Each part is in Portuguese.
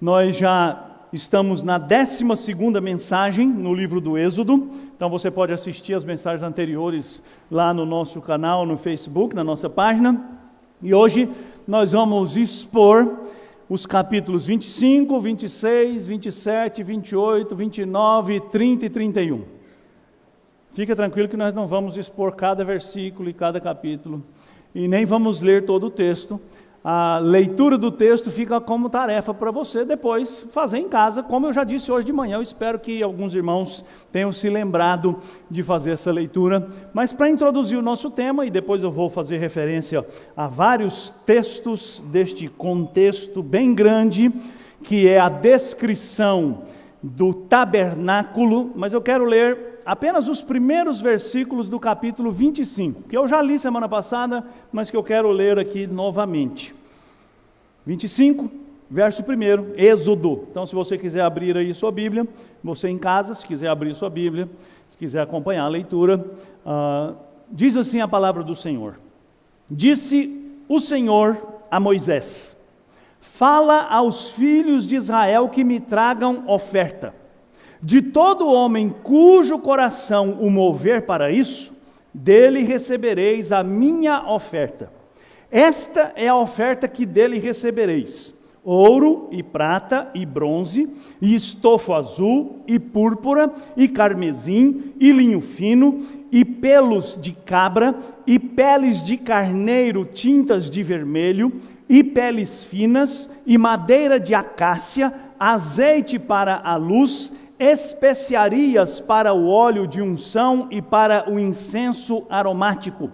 Nós já estamos na 12ª mensagem no livro do Êxodo, então você pode assistir as mensagens anteriores lá no nosso canal, no Facebook, na nossa página. E hoje nós vamos expor os capítulos 25, 26, 27, 28, 29, 30 e 31. Fica tranquilo que nós não vamos expor cada versículo e cada capítulo, e nem vamos ler todo o texto. A leitura do texto fica como tarefa para você depois fazer em casa, como eu já disse hoje de manhã. Eu espero que alguns irmãos tenham se lembrado de fazer essa leitura. Mas para introduzir o nosso tema, e depois eu vou fazer referência a vários textos deste contexto bem grande, que é a descrição do tabernáculo, mas eu quero ler apenas os primeiros versículos do capítulo 25, que eu já li semana passada, mas que eu quero ler aqui novamente. 25, verso 1, Êxodo. Então, se você quiser abrir aí sua Bíblia, você em casa, se quiser abrir sua Bíblia, se quiser acompanhar a leitura, diz assim a palavra do Senhor. Disse o Senhor a Moisés: fala aos filhos de Israel que me tragam oferta. De todo homem cujo coração o mover para isso, dele recebereis a minha oferta. Esta é a oferta que dele recebereis: ouro e prata e bronze, e estofo azul e púrpura e carmesim e linho fino e pelos de cabra e peles de carneiro tintas de vermelho e peles finas e madeira de acácia, azeite para a luz, especiarias para o óleo de unção e para o incenso aromático,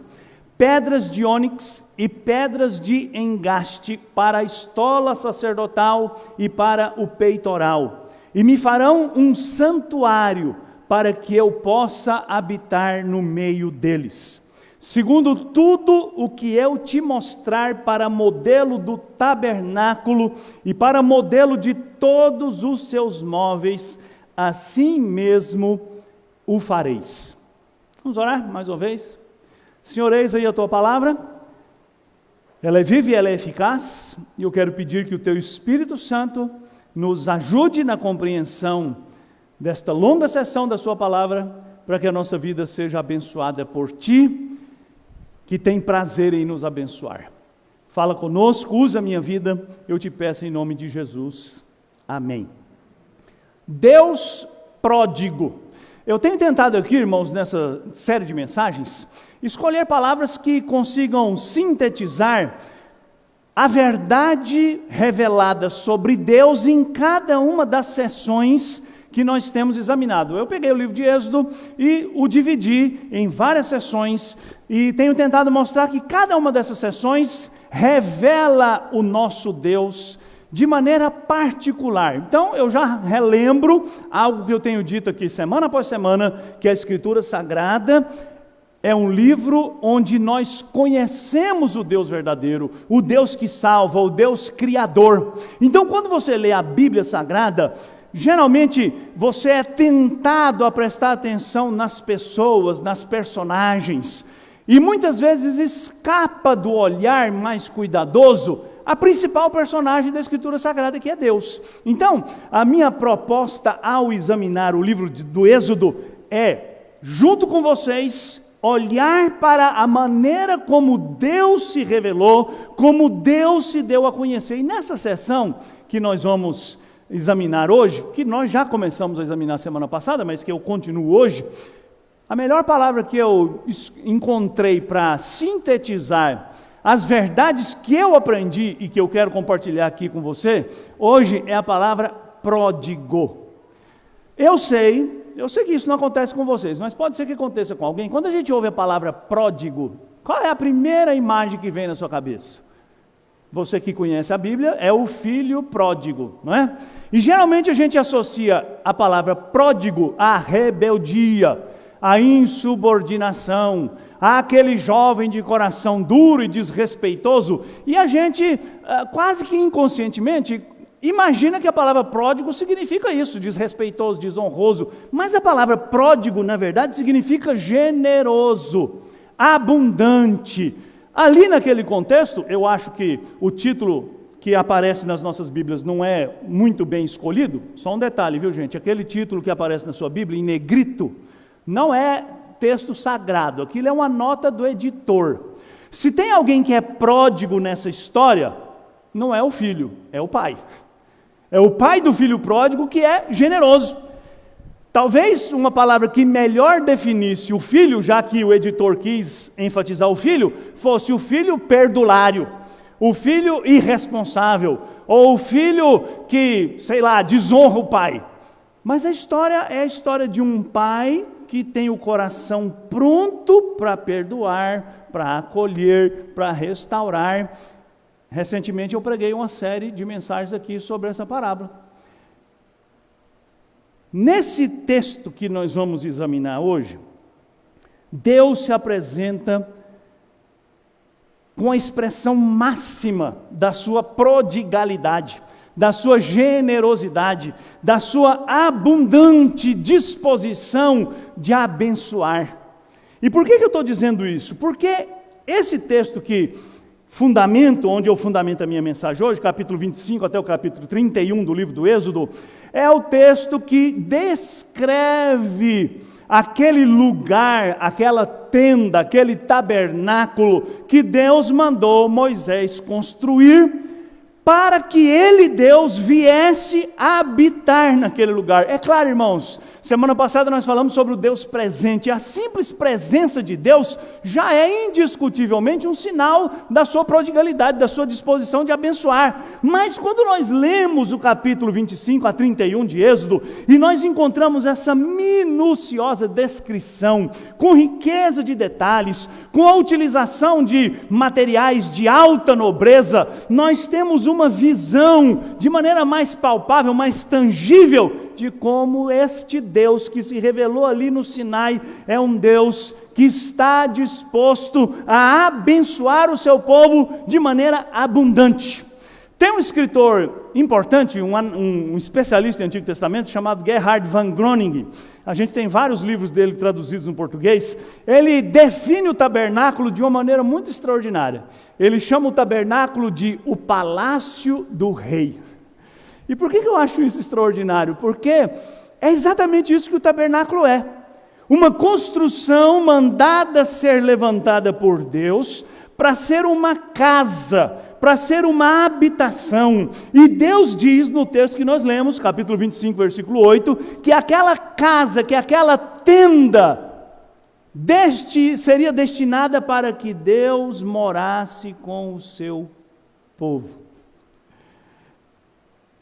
pedras de ônix e pedras de engaste para a estola sacerdotal e para o peitoral. E me farão um santuário para que eu possa habitar no meio deles. Segundo tudo o que eu te mostrar para modelo do tabernáculo e para modelo de todos os seus móveis, assim mesmo o fareis. Vamos orar mais uma vez? Senhor, eis aí a tua palavra. Ela é viva e ela é eficaz, e eu quero pedir que o teu Espírito Santo nos ajude na compreensão desta longa sessão da sua palavra, para que a nossa vida seja abençoada por ti, que tem prazer em nos abençoar. Fala conosco, usa a minha vida, eu te peço em nome de Jesus. Amém. Deus pródigo. Eu tenho tentado aqui, irmãos, nessa série de mensagens, escolher palavras que consigam sintetizar a verdade revelada sobre Deus em cada uma das sessões que nós temos examinado. Eu peguei o livro de Êxodo e o dividi em várias sessões e tenho tentado mostrar que cada uma dessas sessões revela o nosso Deus de maneira particular. Então, eu já relembro algo que eu tenho dito aqui semana após semana, que a Escritura Sagrada é um livro onde nós conhecemos o Deus verdadeiro, o Deus que salva, o Deus criador. Então, quando você lê a Bíblia Sagrada, geralmente você é tentado a prestar atenção nas pessoas, nas personagens, e muitas vezes escapa do olhar mais cuidadoso a principal personagem da Escritura Sagrada, que é Deus. Então, a minha proposta ao examinar o livro do Êxodo é, junto com vocês, olhar para a maneira como Deus se revelou, como Deus se deu a conhecer. E nessa sessão que nós vamos examinar hoje, que nós já começamos a examinar semana passada, mas que eu continuo hoje, a melhor palavra que eu encontrei para sintetizar as verdades que eu aprendi e que eu quero compartilhar aqui com você, hoje é a palavra pródigo. Eu sei que isso não acontece com vocês, mas pode ser que aconteça com alguém. Quando a gente ouve a palavra pródigo, qual é a primeira imagem que vem na sua cabeça? Você que conhece a Bíblia, é o filho pródigo, não é? E geralmente a gente associa a palavra pródigo à rebeldia, à insubordinação, àquele jovem de coração duro e desrespeitoso, e a gente, quase que inconscientemente, imagina que a palavra pródigo significa isso, desrespeitoso, desonroso, mas a palavra pródigo, na verdade, significa generoso, abundante. Ali naquele contexto, eu acho que o título que aparece nas nossas Bíblias não é muito bem escolhido, só um detalhe, viu gente? Aquele título que aparece na sua Bíblia, em negrito, não é texto sagrado, aquilo é uma nota do editor. Se tem alguém que é pródigo nessa história, não é o filho, é o pai. É o pai do filho pródigo que é generoso. Talvez uma palavra que melhor definisse o filho, já que o editor quis enfatizar o filho, fosse o filho perdulário, o filho irresponsável, ou o filho que, sei lá, desonra o pai. Mas a história é a história de um pai que tem o coração pronto para perdoar, para acolher, para restaurar. Recentemente eu preguei uma série de mensagens aqui sobre essa parábola. Nesse texto que nós vamos examinar hoje, Deus se apresenta com a expressão máxima da sua prodigalidade, da sua generosidade, da sua abundante disposição de abençoar. E por que eu estou dizendo isso? Porque esse texto que fundamento, onde eu fundamento a minha mensagem hoje, capítulo 25 até o capítulo 31 do livro do Êxodo, é o texto que descreve aquele lugar, aquela tenda, aquele tabernáculo que Deus mandou Moisés construir para que ele, Deus, viesse habitar naquele lugar. É claro, irmãos, semana passada nós falamos sobre o Deus presente. A simples presença de Deus já é indiscutivelmente um sinal da sua prodigalidade, da sua disposição de abençoar. Mas quando nós lemos o capítulo 25 a 31 de Êxodo, e nós encontramos essa minuciosa descrição, com riqueza de detalhes, com a utilização de materiais de alta nobreza, nós temos uma visão de maneira mais palpável, mais tangível, de como este Deus que se revelou ali no Sinai é um Deus que está disposto a abençoar o seu povo de maneira abundante. Tem um escritor importante, um especialista em Antigo Testamento, chamado Gerhard von Groningen. A gente tem vários livros dele traduzidos no português. Ele define o tabernáculo de uma maneira muito extraordinária. Ele chama o tabernáculo de o palácio do rei. E por que eu acho isso extraordinário? Porque é exatamente isso que o tabernáculo é. Uma construção mandada ser levantada por Deus para ser uma casa, para ser uma habitação. E Deus diz no texto que nós lemos, capítulo 25, versículo 8, que aquela casa, que aquela tenda, seria destinada para que Deus morasse com o seu povo.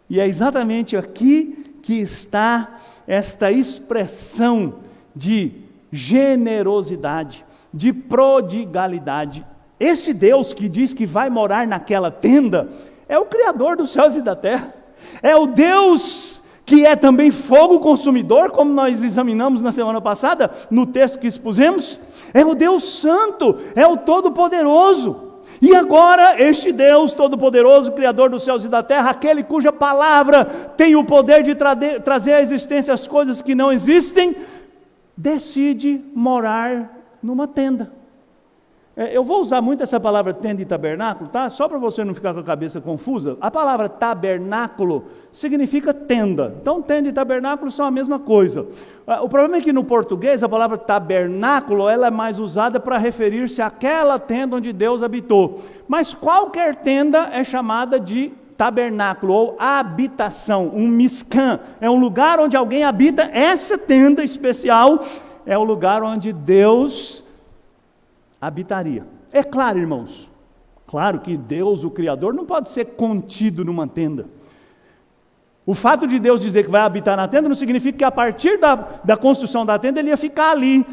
E é exatamente aqui que está esta expressão de generosidade, de prodigalidade. Esse Deus que diz que vai morar naquela tenda, é o Criador dos céus e da terra. É o Deus que é também fogo consumidor, como nós examinamos na semana passada, no texto que expusemos. É o Deus Santo, é o Todo-Poderoso. E agora, este Deus Todo-Poderoso, Criador dos céus e da terra, aquele cuja palavra tem o poder de trazer à existência as coisas que não existem, decide morar numa tenda. Eu vou usar muito essa palavra tenda e tabernáculo, tá? Só para você não ficar com a cabeça confusa. A palavra tabernáculo significa tenda. Então, tenda e tabernáculo são a mesma coisa. O problema é que no português a palavra tabernáculo ela é mais usada para referir-se àquela tenda onde Deus habitou. Mas qualquer tenda é chamada de tabernáculo ou habitação, um miscan. É um lugar onde alguém habita. Essa tenda especial é o lugar onde Deus habitaria. É claro, irmãos, claro que Deus, o Criador, não pode ser contido numa tenda. O fato de Deus dizer que vai habitar na tenda não significa que a partir da construção da tenda ele ia ficar ali,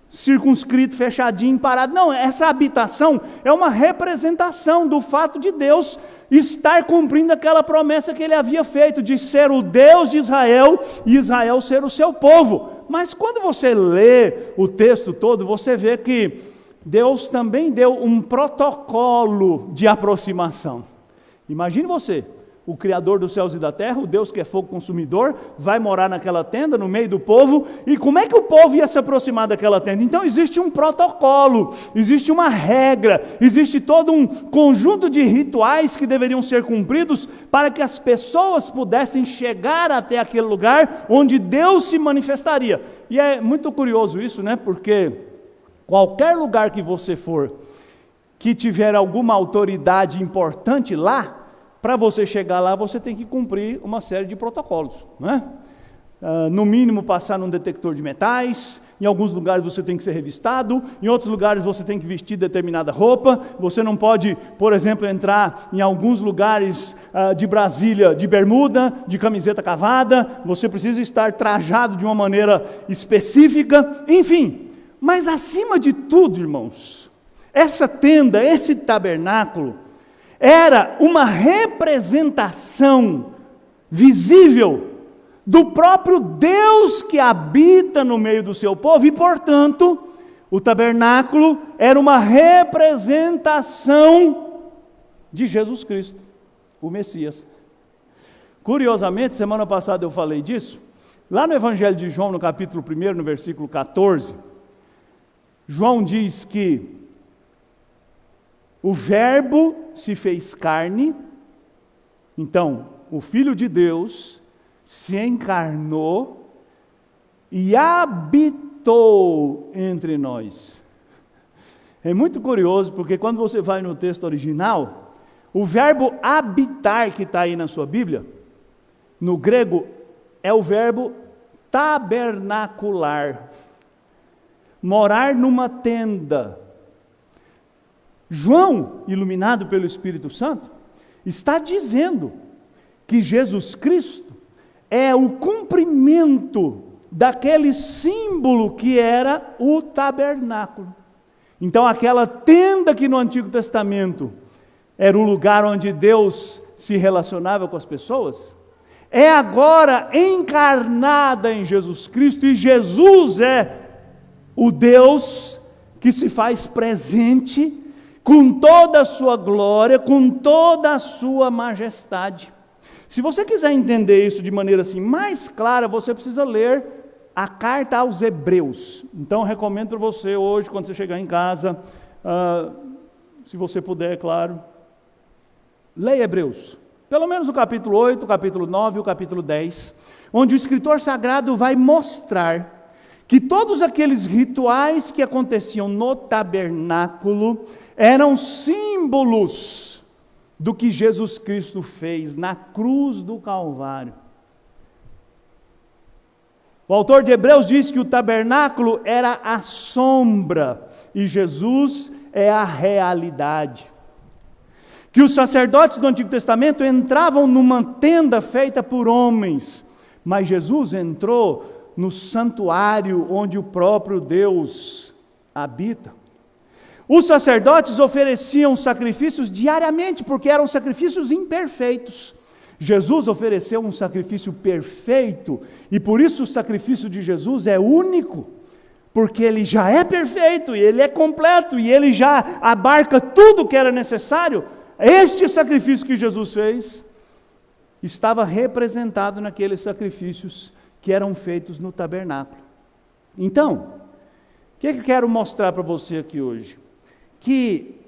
circunscrito, fechadinho, parado. Não, essa habitação é uma representação do fato de Deus estar cumprindo aquela promessa que ele havia feito, de ser o Deus de Israel e Israel ser o seu povo. Mas quando você lê o texto todo, você vê que Deus também deu um protocolo de aproximação. Imagine você, o Criador dos céus e da terra, o Deus que é fogo consumidor, vai morar naquela tenda, no meio do povo. E como é que o povo ia se aproximar daquela tenda? Então existe um protocolo, existe uma regra, existe todo um conjunto de rituais que deveriam ser cumpridos para que as pessoas pudessem chegar até aquele lugar onde Deus se manifestaria. E é muito curioso isso, né? Porque qualquer lugar que você for, que tiver alguma autoridade importante lá, para você chegar lá, você tem que cumprir uma série de protocolos, né? No mínimo passar num detector de metais, em alguns lugares você tem que ser revistado, em outros lugares você tem que vestir determinada roupa, você não pode, por exemplo, entrar em alguns lugares de Brasília de bermuda, de camiseta cavada, você precisa estar trajado de uma maneira específica, enfim. Mas acima de tudo, irmãos, essa tenda, esse tabernáculo, era uma representação visível do próprio Deus que habita no meio do seu povo, e portanto, o tabernáculo era uma representação de Jesus Cristo, o Messias. Curiosamente, semana passada eu falei disso, lá no Evangelho de João, no capítulo 1, no versículo 14, João diz que o Verbo se fez carne, então o Filho de Deus se encarnou e habitou entre nós. É muito curioso, porque quando você vai no texto original, o verbo habitar que está aí na sua Bíblia, no grego, é o verbo tabernacular, morar numa tenda. João, iluminado pelo Espírito Santo, está dizendo que Jesus Cristo é o cumprimento daquele símbolo que era o tabernáculo. Então aquela tenda que no Antigo Testamento era o lugar onde Deus se relacionava com as pessoas, é agora encarnada em Jesus Cristo, e Jesus é o Deus que se faz presente com toda a sua glória, com toda a sua majestade. Se você quiser entender isso de maneira assim mais clara, você precisa ler a carta aos Hebreus. Então recomendo para você hoje, quando você chegar em casa, se você puder, é claro, leia Hebreus. Pelo menos o capítulo 8, o capítulo 9 e o capítulo 10, onde o escritor sagrado vai mostrar que todos aqueles rituais que aconteciam no tabernáculo eram símbolos do que Jesus Cristo fez na cruz do Calvário. O autor de Hebreus diz que o tabernáculo era a sombra e Jesus é a realidade. Que os sacerdotes do Antigo Testamento entravam numa tenda feita por homens, mas Jesus entrou no santuário onde o próprio Deus habita. Os sacerdotes ofereciam sacrifícios diariamente, porque eram sacrifícios imperfeitos. Jesus ofereceu um sacrifício perfeito, e por isso o sacrifício de Jesus é único, porque ele já é perfeito, e ele é completo, e ele já abarca tudo que era necessário. Este sacrifício que Jesus fez estava representado naqueles sacrifícios que eram feitos no tabernáculo. Então, o que eu quero mostrar para você aqui hoje? Que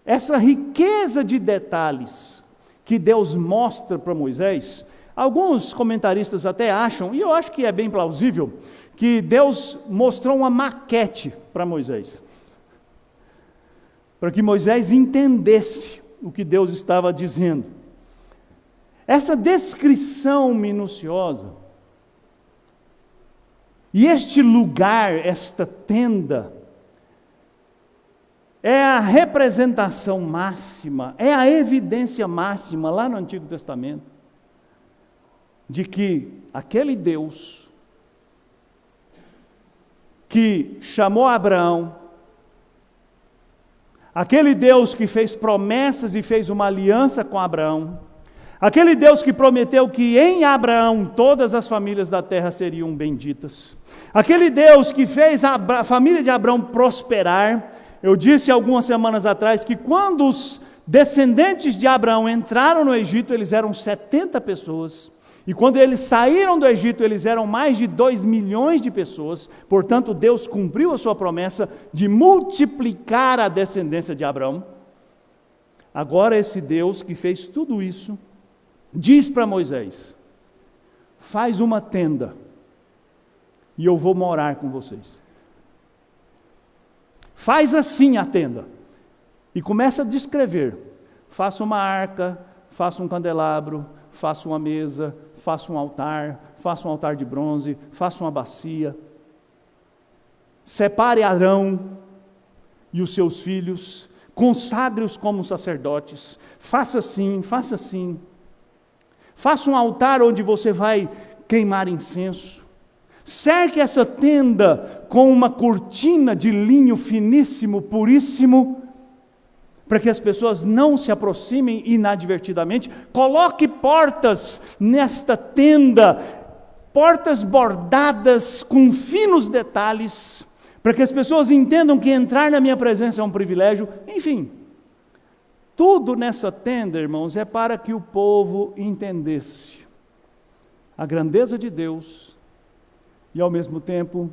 essa riqueza de detalhes que Deus mostra para Moisés, alguns comentaristas até acham, e eu acho que é bem plausível, que Deus mostrou uma maquete para Moisés, para que Moisés entendesse o que Deus estava dizendo. Essa descrição minuciosa, e este lugar, esta tenda, é a representação máxima, é a evidência máxima lá no Antigo Testamento, de que aquele Deus que chamou Abraão, aquele Deus que fez promessas e fez uma aliança com Abraão, aquele Deus que prometeu que em Abraão todas as famílias da terra seriam benditas, aquele Deus que fez a família de Abraão prosperar. Eu disse algumas semanas atrás que quando os descendentes de Abraão entraram no Egito, eles eram 70 pessoas. E quando eles saíram do Egito, eles eram mais de 2 milhões de pessoas. Portanto, Deus cumpriu a sua promessa de multiplicar a descendência de Abraão. Agora esse Deus que fez tudo isso, diz para Moisés: faz uma tenda e eu vou morar com vocês. Faz assim a tenda. E começa a descrever. Faça uma arca, faça um candelabro, faça uma mesa, faça um altar de bronze, faça uma bacia. Separe Arão e os seus filhos, consagre-os como sacerdotes. Faça assim, faça assim. Faça um altar onde você vai queimar incenso. Cerque essa tenda com uma cortina de linho finíssimo, puríssimo, para que as pessoas não se aproximem inadvertidamente. Coloque portas nesta tenda, portas bordadas com finos detalhes, para que as pessoas entendam que entrar na minha presença é um privilégio. Enfim, tudo nessa tenda, irmãos, é para que o povo entendesse a grandeza de Deus e, ao mesmo tempo,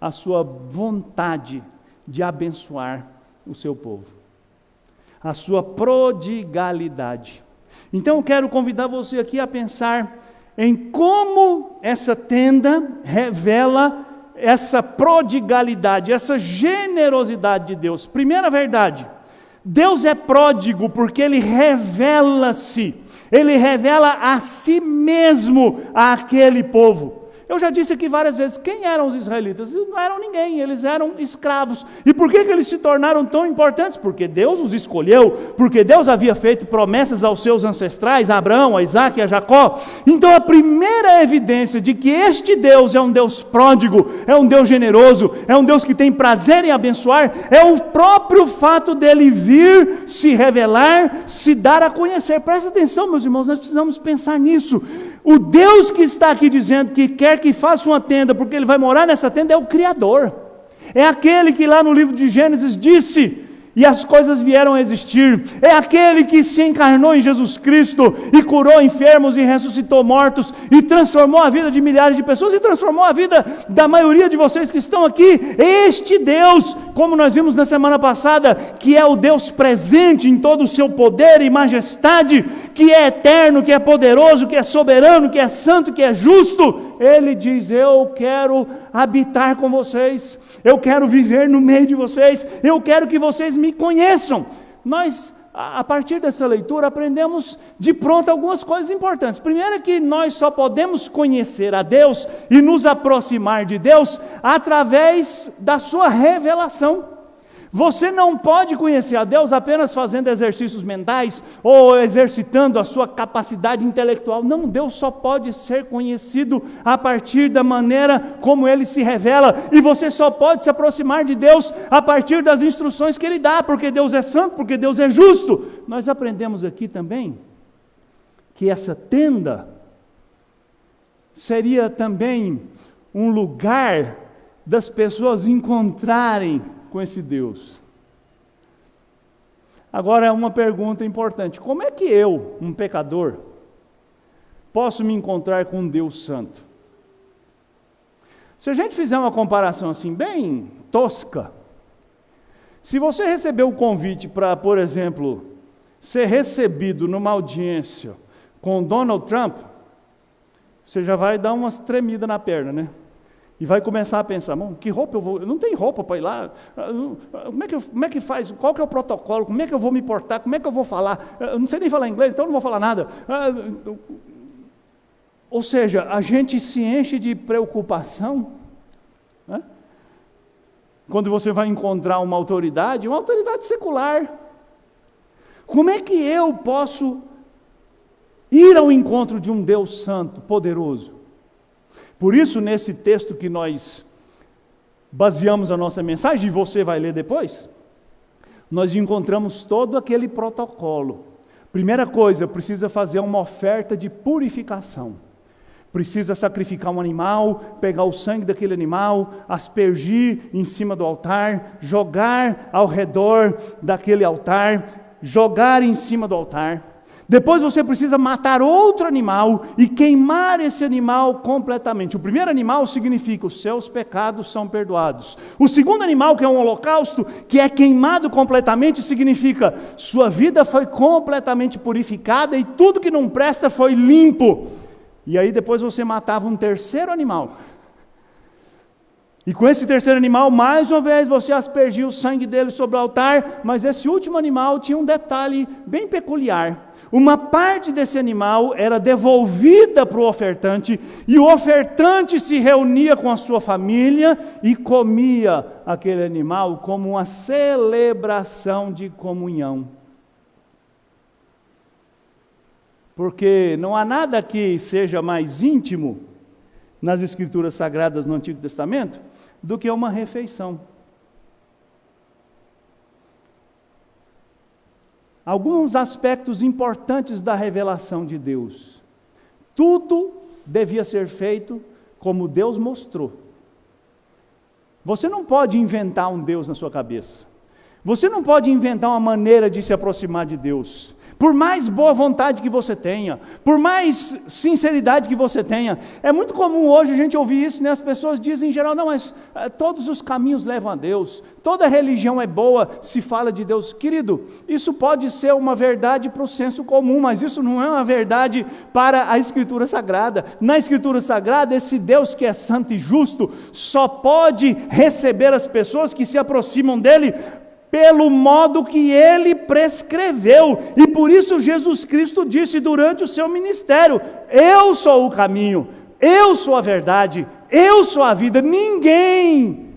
a sua vontade de abençoar o seu povo, a sua prodigalidade. Então eu quero convidar você aqui a pensar em como essa tenda revela essa prodigalidade, essa generosidade de Deus. Primeira verdade: Deus é pródigo porque Ele revela-se, Ele revela a si mesmo àquele povo. Eu já disse aqui várias vezes, quem eram os israelitas? Eles não eram ninguém, eles eram escravos. E por que eles se tornaram tão importantes? Porque Deus os escolheu, porque Deus havia feito promessas aos seus ancestrais, a Abraão, a Isaac e a Jacó. Então a primeira evidência de que este Deus é um Deus pródigo, é um Deus generoso, é um Deus que tem prazer em abençoar, é o próprio fato dele vir, se revelar, se dar a conhecer. Presta atenção, meus irmãos, nós precisamos pensar nisso. O Deus que está aqui dizendo que quer que faça uma tenda, porque Ele vai morar nessa tenda, é o Criador. É aquele que lá no livro de Gênesis disse, e as coisas vieram a existir. É aquele que se encarnou em Jesus Cristo, e curou enfermos, e ressuscitou mortos, e transformou a vida de milhares de pessoas, e transformou a vida da maioria de vocês que estão aqui. Este Deus, como nós vimos na semana passada, que é o Deus presente em todo o seu poder e majestade, que é eterno, que é poderoso, que é soberano, que é santo, que é justo, Ele diz: eu quero habitar com vocês, eu quero viver no meio de vocês, eu quero que vocês me conheçam. Nós, a partir dessa leitura, aprendemos de pronto algumas coisas importantes. Primeiro é que nós só podemos conhecer a Deus e nos aproximar de Deus através da sua revelação. Você não pode conhecer a Deus apenas fazendo exercícios mentais ou exercitando a sua capacidade intelectual. Não, Deus só pode ser conhecido a partir da maneira como Ele se revela. E você só pode se aproximar de Deus a partir das instruções que Ele dá, porque Deus é santo, porque Deus é justo. Nós aprendemos aqui também que essa tenda seria também um lugar das pessoas encontrarem com esse Deus. Agora, uma pergunta importante: como é que eu, um pecador, posso me encontrar com um Deus santo? Se a gente fizer uma comparação assim, bem tosca, se você recebeu o convite para, por exemplo, ser recebido numa audiência com Donald Trump, você já vai dar umas tremidas na perna, né? E vai começar a pensar: que roupa eu vou? Eu não tenho roupa para ir lá. Como é que faz? Qual que é o protocolo? Como é que eu vou me portar? Como é que eu vou falar? Eu não sei nem falar inglês, então eu não vou falar nada. Ou seja, a gente se enche de preocupação, né? Quando você vai encontrar uma autoridade secular. Como é que eu posso ir ao encontro de um Deus santo, poderoso? Por isso, nesse texto que nós baseamos a nossa mensagem, e você vai ler depois, nós encontramos todo aquele protocolo. Primeira coisa, precisa fazer uma oferta de purificação. Precisa sacrificar um animal, pegar o sangue daquele animal, aspergir em cima do altar, jogar ao redor daquele altar, jogar em cima do altar. Depois você precisa matar outro animal e queimar esse animal completamente. O primeiro animal significa os seus pecados são perdoados. O segundo animal, que é um holocausto, que é queimado completamente, significa sua vida foi completamente purificada e tudo que não presta foi limpo. E aí depois você matava um terceiro animal. E com esse terceiro animal, mais uma vez, você aspergia o sangue dele sobre o altar, mas esse último animal tinha um detalhe bem peculiar. Uma parte desse animal era devolvida para o ofertante, e o ofertante se reunia com a sua família e comia aquele animal como uma celebração de comunhão. Porque não há nada que seja mais íntimo nas Escrituras Sagradas no Antigo Testamento do que uma refeição. Alguns aspectos importantes da revelação de Deus. Tudo devia ser feito como Deus mostrou. Você não pode inventar um Deus na sua cabeça. Você não pode inventar uma maneira de se aproximar de Deus. Por mais boa vontade que você tenha, por mais sinceridade que você tenha, é muito comum hoje a gente ouvir isso, né? As pessoas dizem em geral, não, mas todos os caminhos levam a Deus, toda religião é boa se fala de Deus. Querido, isso pode ser uma verdade para o senso comum, mas isso não é uma verdade para a Escritura Sagrada. Na Escritura Sagrada, esse Deus que é santo e justo, só pode receber as pessoas que se aproximam dele pelo modo que ele prescreveu, e por isso Jesus Cristo disse durante o seu ministério: eu sou o caminho, eu sou a verdade, eu sou a vida, ninguém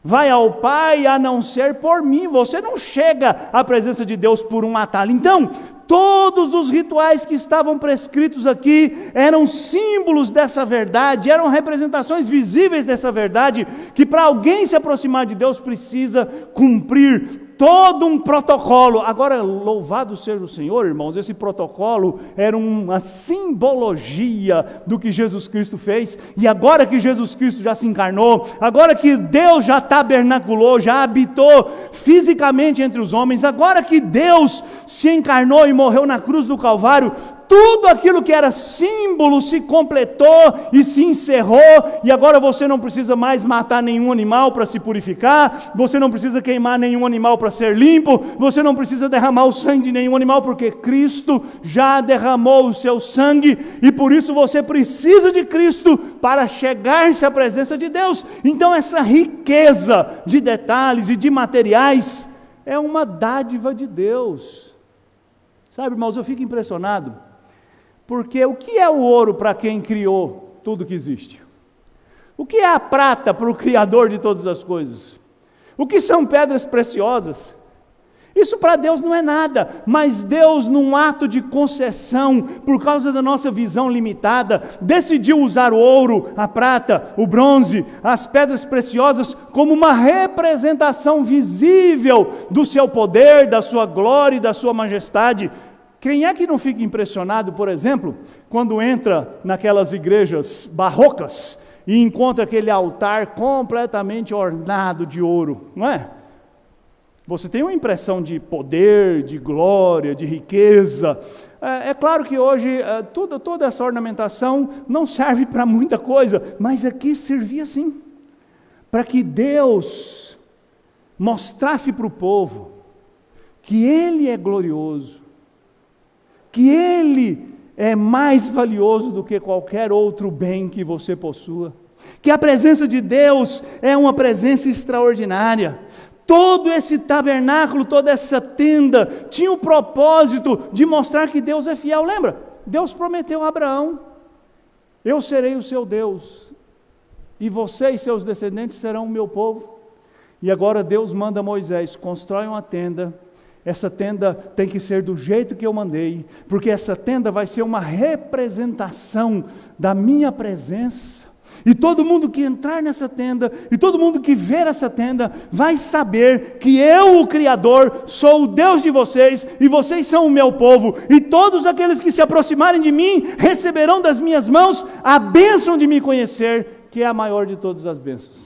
vai ao Pai a não ser por mim. Você não chega à presença de Deus por um atalho. Então, todos os rituais que estavam prescritos aqui eram símbolos dessa verdade, eram representações visíveis dessa verdade, que para alguém se aproximar de Deus precisa cumprir todo um protocolo. Agora, louvado seja o Senhor, irmãos, esse protocolo era uma simbologia do que Jesus Cristo fez, e agora que Jesus Cristo já se encarnou, agora que Deus já tabernaculou, já habitou fisicamente entre os homens, agora que Deus se encarnou e morreu na cruz do Calvário, tudo aquilo que era símbolo se completou e se encerrou, e agora você não precisa mais matar nenhum animal para se purificar, você não precisa queimar nenhum animal para ser limpo, você não precisa derramar o sangue de nenhum animal, porque Cristo já derramou o seu sangue, e por isso você precisa de Cristo para chegar-se à presença de Deus. Então essa riqueza de detalhes e de materiais é uma dádiva de Deus. Sabe, irmãos, eu fico impressionado, porque o que é o ouro para quem criou tudo que existe? O que é a prata para o Criador de todas as coisas? O que são pedras preciosas? Isso para Deus não é nada, mas Deus, num ato de concessão, por causa da nossa visão limitada, decidiu usar o ouro, a prata, o bronze, as pedras preciosas, como uma representação visível do seu poder, da sua glória e da sua majestade. Quem é que não fica impressionado, por exemplo, quando entra naquelas igrejas barrocas e encontra aquele altar completamente ornado de ouro, não é? Você tem uma impressão de poder, de glória, de riqueza. É claro que hoje toda essa ornamentação não serve para muita coisa, mas aqui servia sim, para que Deus mostrasse para o povo que Ele é glorioso, que Ele é mais valioso do que qualquer outro bem que você possua, que a presença de Deus é uma presença extraordinária. Todo esse tabernáculo, toda essa tenda, tinha o propósito de mostrar que Deus é fiel. Lembra? Deus prometeu a Abraão: eu serei o seu Deus, e você e seus descendentes serão o meu povo. E agora Deus manda Moisés: constrói uma tenda. Essa tenda tem que ser do jeito que eu mandei, porque essa tenda vai ser uma representação da minha presença. E todo mundo que entrar nessa tenda, e todo mundo que ver essa tenda, vai saber que eu, o Criador, sou o Deus de vocês, e vocês são o meu povo, e todos aqueles que se aproximarem de mim, receberão das minhas mãos a bênção de me conhecer, que é a maior de todas as bênçãos.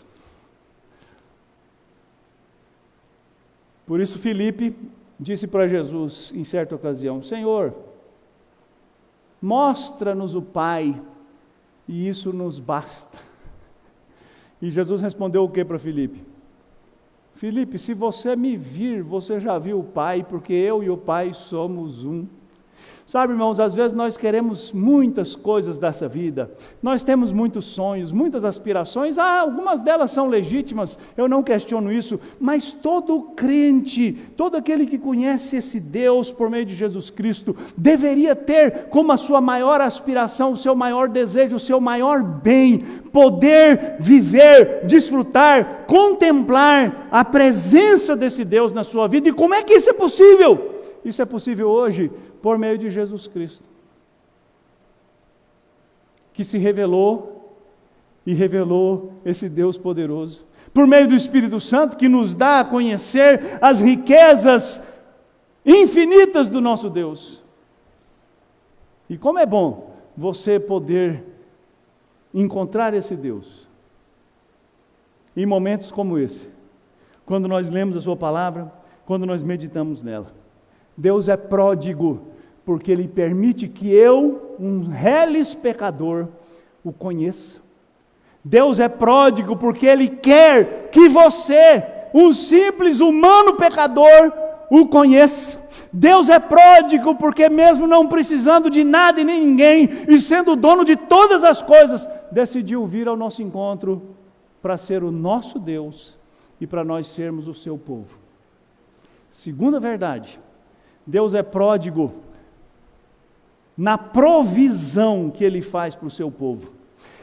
Por isso Filipe disse para Jesus em certa ocasião: Senhor, mostra-nos o Pai, e isso nos basta. E Jesus respondeu o que para Filipe? Filipe, se você me vir, você já viu o Pai, porque eu e o Pai somos um. Sabe, irmãos, às vezes nós queremos muitas coisas dessa vida, nós temos muitos sonhos, muitas aspirações, algumas delas são legítimas, eu não questiono isso, mas todo crente, todo aquele que conhece esse Deus por meio de Jesus Cristo, deveria ter como a sua maior aspiração, o seu maior desejo, o seu maior bem, poder viver, desfrutar, contemplar a presença desse Deus na sua vida. E como é que isso é possível? Isso é possível hoje por meio de Jesus Cristo, que se revelou e revelou esse Deus poderoso, por meio do Espírito Santo, que nos dá a conhecer as riquezas infinitas do nosso Deus. E como é bom você poder encontrar esse Deus em momentos como esse, quando nós lemos a sua palavra, quando nós meditamos nela. Deus é pródigo, porque Ele permite que eu, um reles pecador, o conheça. Deus é pródigo, porque Ele quer que você, um simples humano pecador, o conheça. Deus é pródigo, porque mesmo não precisando de nada e nem ninguém, e sendo o dono de todas as coisas, decidiu vir ao nosso encontro para ser o nosso Deus e para nós sermos o seu povo. Segunda verdade, Deus é pródigo na provisão que Ele faz para o seu povo.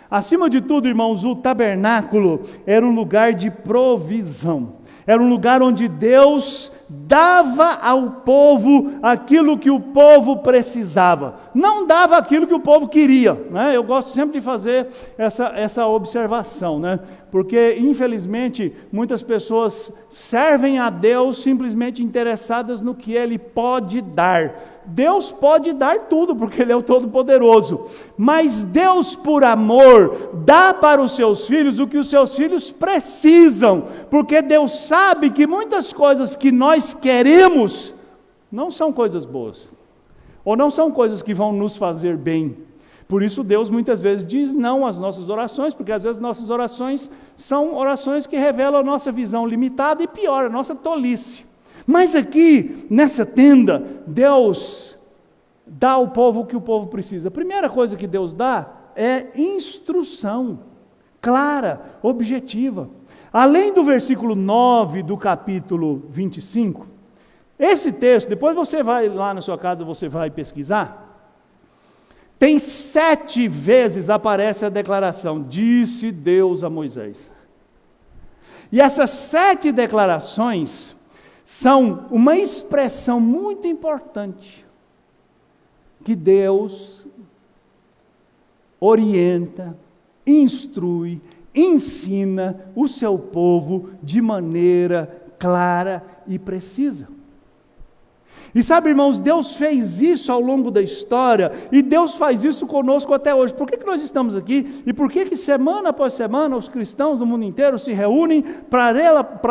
Acima de tudo, irmãos, o tabernáculo era um lugar de provisão. Era um lugar onde Deus dava ao povo aquilo que o povo precisava. Não dava aquilo que o povo queria, né? Eu gosto sempre de fazer essa observação, né? Porque, infelizmente, muitas pessoas servem a Deus simplesmente interessadas no que Ele pode dar. Deus pode dar tudo, porque Ele é o Todo-Poderoso. Mas Deus, por amor, dá para os seus filhos o que os seus filhos precisam. Porque Deus sabe que muitas coisas que nós queremos não são coisas boas. Ou não são coisas que vão nos fazer bem. Por isso Deus muitas vezes diz não às nossas orações, porque às vezes nossas orações são orações que revelam a nossa visão limitada e pior, a nossa tolice. Mas aqui, nessa tenda, Deus dá ao povo o que o povo precisa. A primeira coisa que Deus dá é instrução, clara, objetiva. Além do versículo 9 do capítulo 25, esse texto, depois você vai lá na sua casa, você vai pesquisar, tem 7 vezes aparece a declaração, disse Deus a Moisés. E essas 7 declarações são uma expressão muito importante, que Deus orienta, instrui, ensina o seu povo de maneira clara e precisa. E sabe, irmãos, Deus fez isso ao longo da história, e Deus faz isso conosco até hoje. Por que nós estamos aqui? E por que semana após semana os cristãos do mundo inteiro se reúnem para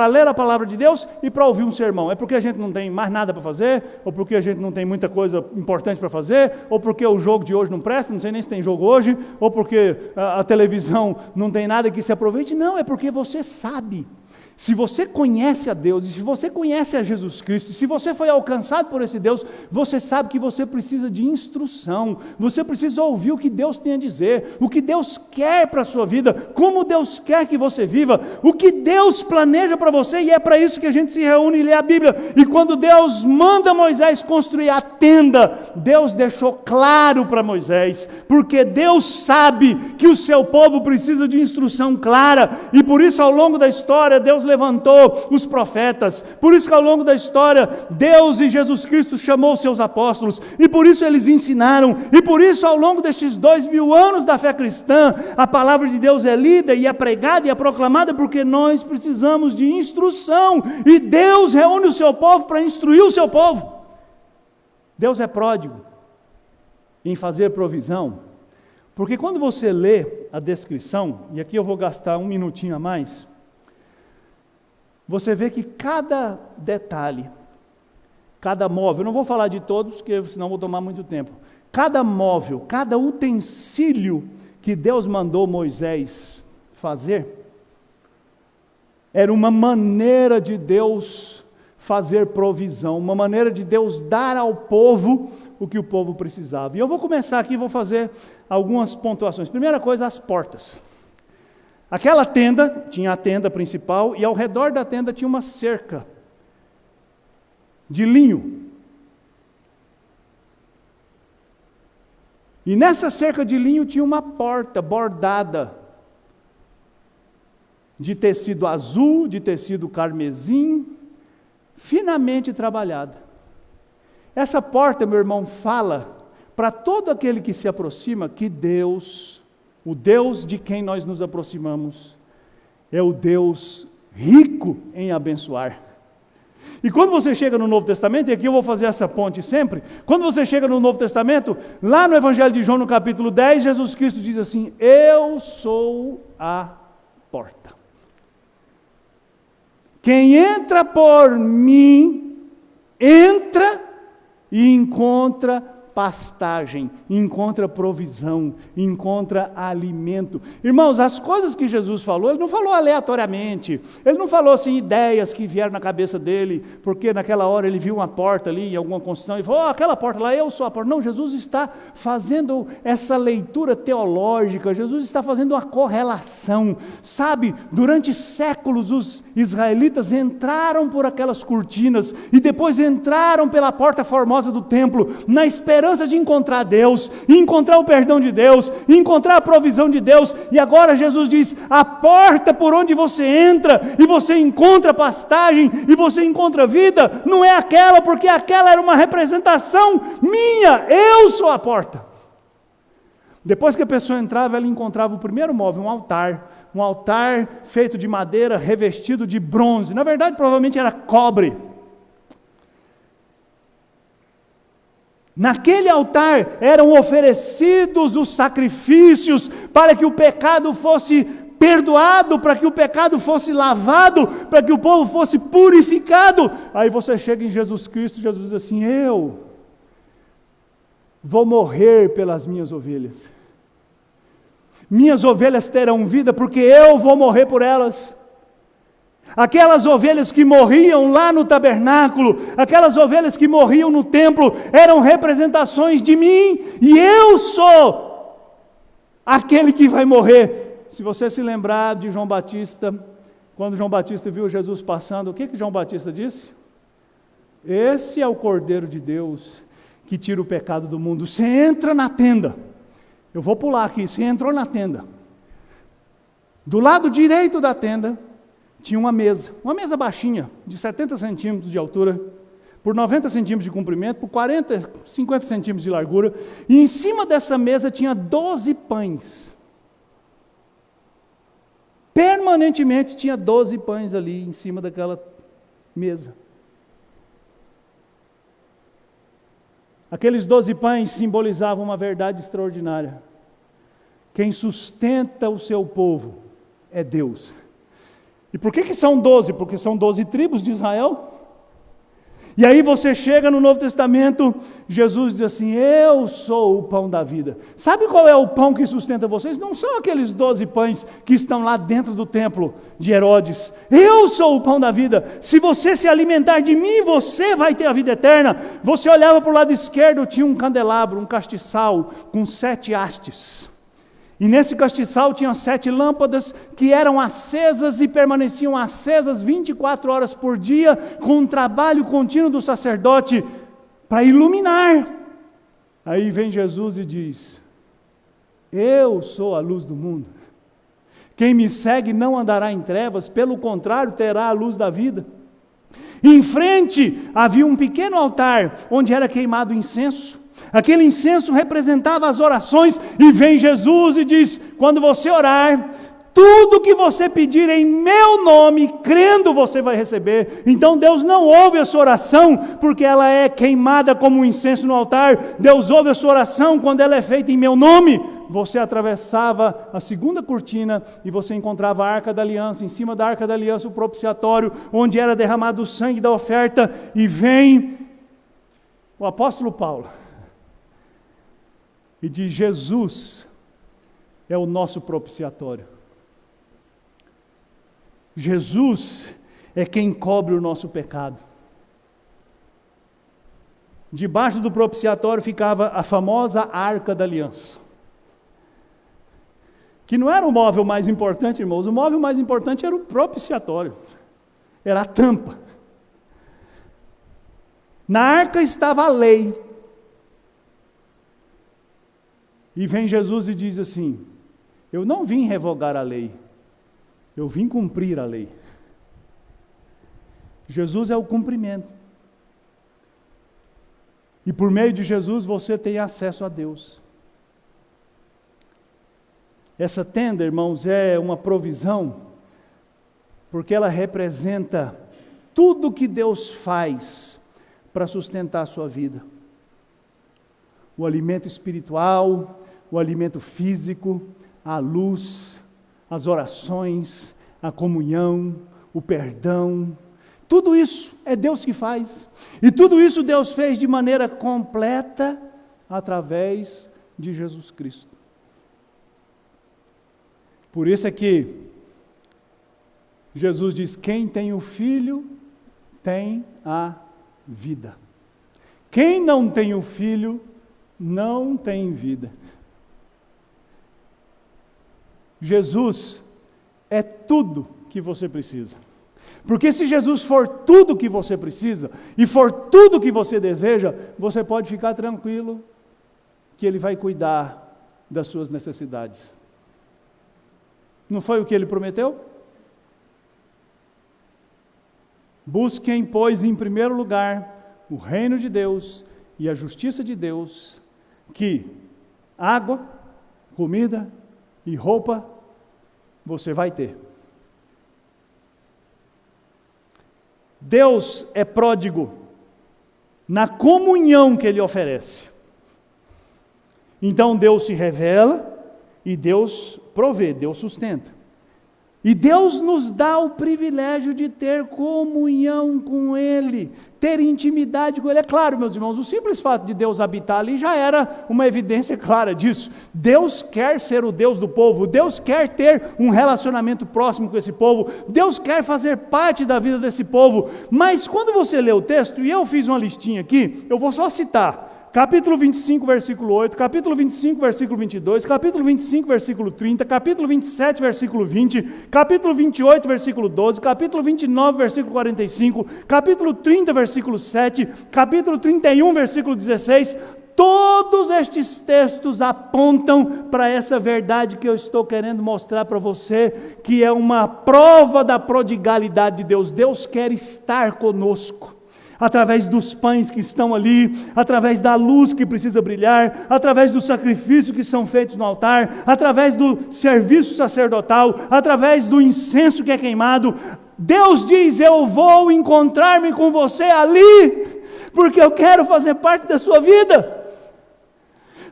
ler a palavra de Deus e para ouvir um sermão? É porque a gente não tem mais nada para fazer? Ou porque a gente não tem muita coisa importante para fazer? Ou porque o jogo de hoje não presta, não sei nem se tem jogo hoje? Ou porque a televisão não tem nada que se aproveite? Não, é porque você sabe. Se você conhece a Deus, e se você conhece a Jesus Cristo, se você foi alcançado por esse Deus, você sabe que você precisa de instrução, você precisa ouvir o que Deus tem a dizer, o que Deus quer para a sua vida, como Deus quer que você viva, o que Deus planeja para você, e é para isso que a gente se reúne e lê a Bíblia. E quando Deus manda Moisés construir a tenda, Deus deixou claro para Moisés, porque Deus sabe que o seu povo precisa de instrução clara, e por isso ao longo da história, Deus levantou os profetas, por isso que ao longo da história, Deus e Jesus Cristo chamou os seus apóstolos, e por isso eles ensinaram, e por isso ao longo destes 2000 anos da fé cristã, a palavra de Deus é lida, e é pregada, e é proclamada, porque nós precisamos de instrução, e Deus reúne o seu povo para instruir o seu povo. Deus é pródigo em fazer provisão, porque quando você lê a descrição, e aqui eu vou gastar um minutinho a mais, você vê que cada detalhe Cada móvel, eu não vou falar de todos, porque senão vou tomar muito tempo. Cada móvel, cada utensílio que Deus mandou Moisés fazer, era uma maneira de Deus fazer provisão, uma maneira de Deus dar ao povo o que o povo precisava. E eu vou começar aqui, vou fazer algumas pontuações. Primeira coisa, as portas. Aquela tenda, tinha a tenda principal, e ao redor da tenda tinha uma cerca de linho. E nessa cerca de linho tinha uma porta bordada de tecido azul, de tecido carmesim, finamente trabalhada. Essa porta, meu irmão, fala para todo aquele que se aproxima que Deus, o Deus de quem nós nos aproximamos, é o Deus rico em abençoar. E quando você chega no Novo Testamento, e aqui eu vou fazer essa ponte sempre, quando você chega no Novo Testamento, lá no Evangelho de João, no capítulo 10, Jesus Cristo diz assim: eu sou a porta. Quem entra por mim, entra e encontra pastagem, encontra provisão, encontra alimento. Irmãos, as coisas que Jesus falou, Ele não falou aleatoriamente, Ele não falou assim, ideias que vieram na cabeça dele, porque naquela hora ele viu uma porta ali, em alguma construção, e falou, aquela porta lá, eu sou a porta. Não, Jesus está fazendo essa leitura teológica, Jesus está fazendo uma correlação, sabe, durante séculos os israelitas entraram por aquelas cortinas, e depois entraram pela porta formosa do templo, na esperança de encontrar Deus, encontrar o perdão de Deus, encontrar a provisão de Deus, e agora Jesus diz, a porta por onde você entra, e você encontra pastagem, e você encontra vida, não é aquela, porque aquela era uma representação minha, eu sou a porta. Depois que a pessoa entrava, ela encontrava o primeiro móvel, um altar feito de madeira, revestido de bronze, na verdade provavelmente era cobre. Naquele altar eram oferecidos os sacrifícios para que o pecado fosse perdoado, para que o pecado fosse lavado, para que o povo fosse purificado. Aí você chega em Jesus Cristo, Jesus diz assim, eu vou morrer pelas minhas ovelhas. Minhas ovelhas terão vida porque eu vou morrer por elas. Aquelas ovelhas que morriam lá no tabernáculo, aquelas ovelhas que morriam no templo, eram representações de mim, e eu sou aquele que vai morrer. Se você se lembrar de João Batista, quando João Batista viu Jesus passando, o que João Batista disse? Esse é o Cordeiro de Deus que tira o pecado do mundo. Você entra na tenda, eu vou pular aqui, você entrou na tenda, do lado direito da tenda, tinha uma mesa baixinha, de 70 centímetros de altura, por 90 centímetros de comprimento, por 50 centímetros de largura, e em cima dessa mesa tinha 12 pães. Permanentemente tinha 12 pães ali em cima daquela mesa. Aqueles 12 pães simbolizavam uma verdade extraordinária. Quem sustenta o seu povo é Deus. E por que são 12? Porque são 12 tribos de Israel. E aí você chega no Novo Testamento, Jesus diz assim, eu sou o pão da vida. Sabe qual é o pão que sustenta vocês? Não são aqueles 12 pães que estão lá dentro do templo de Herodes. Eu sou o pão da vida. Se você se alimentar de mim, você vai ter a vida eterna. Você olhava para o lado esquerdo, tinha um candelabro, um castiçal, com 7 hastes. E nesse castiçal tinha 7 lâmpadas que eram acesas e permaneciam acesas 24 horas por dia, com um trabalho contínuo do sacerdote para iluminar. Aí vem Jesus e diz, eu sou a luz do mundo. Quem me segue não andará em trevas, pelo contrário, terá a luz da vida. Em frente havia um pequeno altar, onde era queimado incenso. Aquele incenso representava as orações, e vem Jesus e diz, quando você orar, tudo que você pedir em meu nome, crendo, você vai receber. Então Deus não ouve a sua oração, porque ela é queimada como um incenso no altar. Deus ouve a sua oração quando ela é feita em meu nome. Você atravessava a segunda cortina e você encontrava a Arca da Aliança, em cima da Arca da Aliança o propiciatório, onde era derramado o sangue da oferta, e vem o apóstolo Paulo, e diz: Jesus é o nosso propiciatório. Jesus é quem cobre o nosso pecado. Debaixo do propiciatório ficava a famosa Arca da Aliança, que não era o móvel mais importante, irmãos. O móvel mais importante era o propiciatório, era a tampa. Na arca estava a lei. E vem Jesus e diz assim: eu não vim revogar a lei, eu vim cumprir a lei. Jesus é o cumprimento. E por meio de Jesus você tem acesso a Deus. Essa tenda, irmãos, é uma provisão, porque ela representa tudo que Deus faz para sustentar a sua vida. O alimento espiritual, o alimento físico, a luz, as orações, a comunhão, o perdão. Tudo isso é Deus que faz. E tudo isso Deus fez de maneira completa através de Jesus Cristo. Por isso é que Jesus diz: quem tem o Filho tem a vida. Quem não tem o Filho não tem vida. Jesus é tudo que você precisa. Porque se Jesus for tudo que você precisa, e for tudo que você deseja, você pode ficar tranquilo que Ele vai cuidar das suas necessidades. Não foi o que Ele prometeu? Busquem, pois, em primeiro lugar, o reino de Deus e a justiça de Deus, que água, comida e roupa você vai ter. Deus é pródigo na comunhão que Ele oferece. Então Deus se revela e Deus provê, Deus sustenta. E Deus nos dá o privilégio de ter comunhão com Ele, ter intimidade com Ele. É claro, meus irmãos, o simples fato de Deus habitar ali já era uma evidência clara disso. Deus quer ser o Deus do povo, Deus quer ter um relacionamento próximo com esse povo, Deus quer fazer parte da vida desse povo. Mas quando você lê o texto, e eu fiz uma listinha aqui, eu vou só citar. Capítulo 25, versículo 8, capítulo 25, versículo 22, capítulo 25, versículo 30, capítulo 27, versículo 20, capítulo 28, versículo 12, capítulo 29, versículo 45, capítulo 30, versículo 7, capítulo 31, versículo 16, todos estes textos apontam para essa verdade que eu estou querendo mostrar para você, que é uma prova da prodigalidade de Deus. Deus quer estar conosco. Através dos pães que estão ali, através da luz que precisa brilhar, através dos sacrifícios que são feitos no altar, através do serviço sacerdotal, através do incenso que é queimado. Deus diz: eu vou encontrar-me com você ali, porque eu quero fazer parte da sua vida.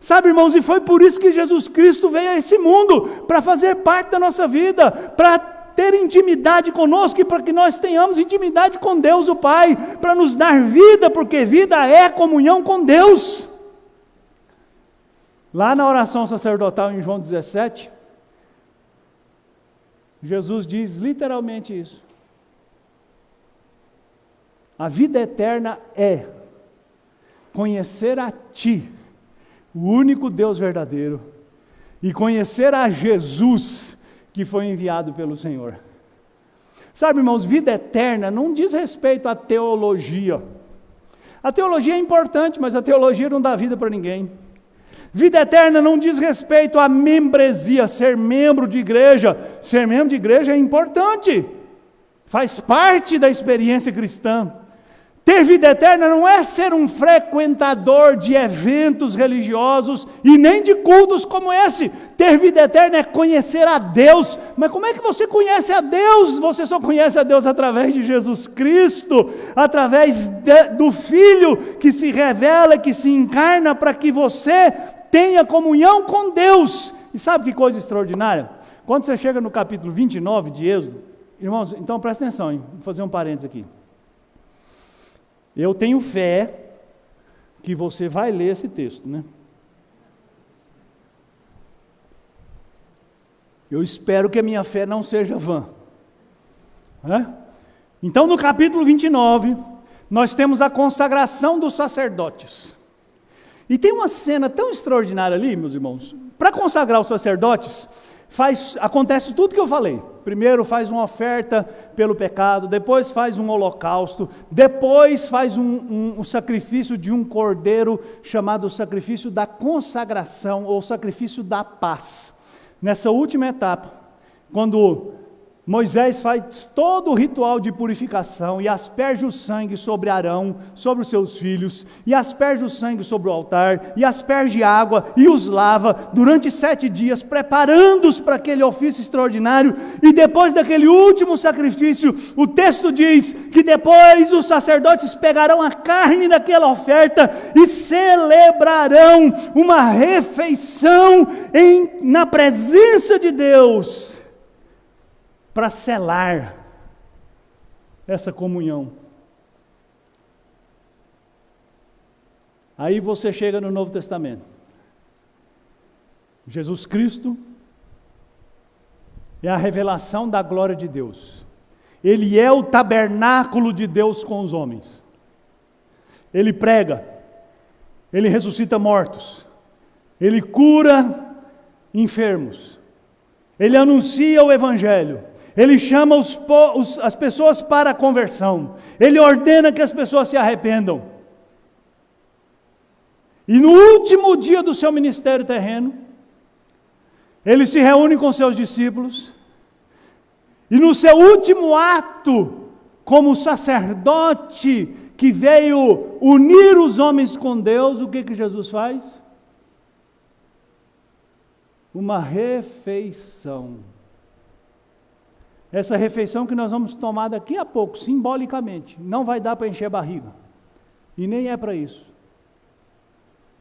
Sabe, irmãos, e foi por isso que Jesus Cristo veio a esse mundo, para fazer parte da nossa vida, para ter intimidade conosco e para que nós tenhamos intimidade com Deus o Pai, para nos dar vida, porque vida é comunhão com Deus. Lá na oração sacerdotal em João 17, Jesus diz literalmente isso: a vida eterna é conhecer a Ti, o único Deus verdadeiro, e conhecer a Jesus, que foi enviado pelo Senhor. Sabe, irmãos, vida eterna não diz respeito à teologia. A teologia é importante, mas a teologia não dá vida para ninguém. Vida eterna não diz respeito à membresia, ser membro de igreja. Ser membro de igreja é importante, faz parte da experiência cristã. Ter vida eterna não é ser um frequentador de eventos religiosos e nem de cultos como esse. Ter vida eterna é conhecer a Deus. Mas como é que você conhece a Deus? Você só conhece a Deus através de Jesus Cristo, através do Filho que se revela, que se encarna para que você tenha comunhão com Deus. E sabe que coisa extraordinária? Quando você chega no capítulo 29 de Êxodo, irmãos, então presta atenção, hein? Vou fazer um parênteses aqui. Eu tenho fé que você vai ler esse texto, né? Eu espero que a minha fé não seja vã. Então, no capítulo 29, nós temos a consagração dos sacerdotes. E tem uma cena tão extraordinária ali, meus irmãos. Para consagrar os sacerdotes, acontece tudo que eu falei. Primeiro faz uma oferta pelo pecado, depois faz um holocausto, depois faz um sacrifício de um cordeiro, chamado sacrifício da consagração, ou sacrifício da paz. Nessa última etapa, quando Moisés faz todo o ritual de purificação e asperge o sangue sobre Arão, sobre os seus filhos, e asperge o sangue sobre o altar, e asperge água e os lava durante 7 dias, preparando-os para aquele ofício extraordinário. E depois daquele último sacrifício, o texto diz que depois os sacerdotes pegarão a carne daquela oferta e celebrarão uma refeição na presença de Deus, para selar essa comunhão. Aí você chega no Novo Testamento. Jesus Cristo é a revelação da glória de Deus. Ele é o tabernáculo de Deus com os homens. Ele prega, ele ressuscita mortos, ele cura enfermos, ele anuncia o Evangelho, ele chama as pessoas para a conversão, ele ordena que as pessoas se arrependam. E no último dia do seu ministério terreno, ele se reúne com seus discípulos, e no seu último ato, como sacerdote que veio unir os homens com Deus, o que Jesus faz? Uma refeição. Essa refeição que nós vamos tomar daqui a pouco, simbolicamente, não vai dar para encher a barriga, e nem é para isso.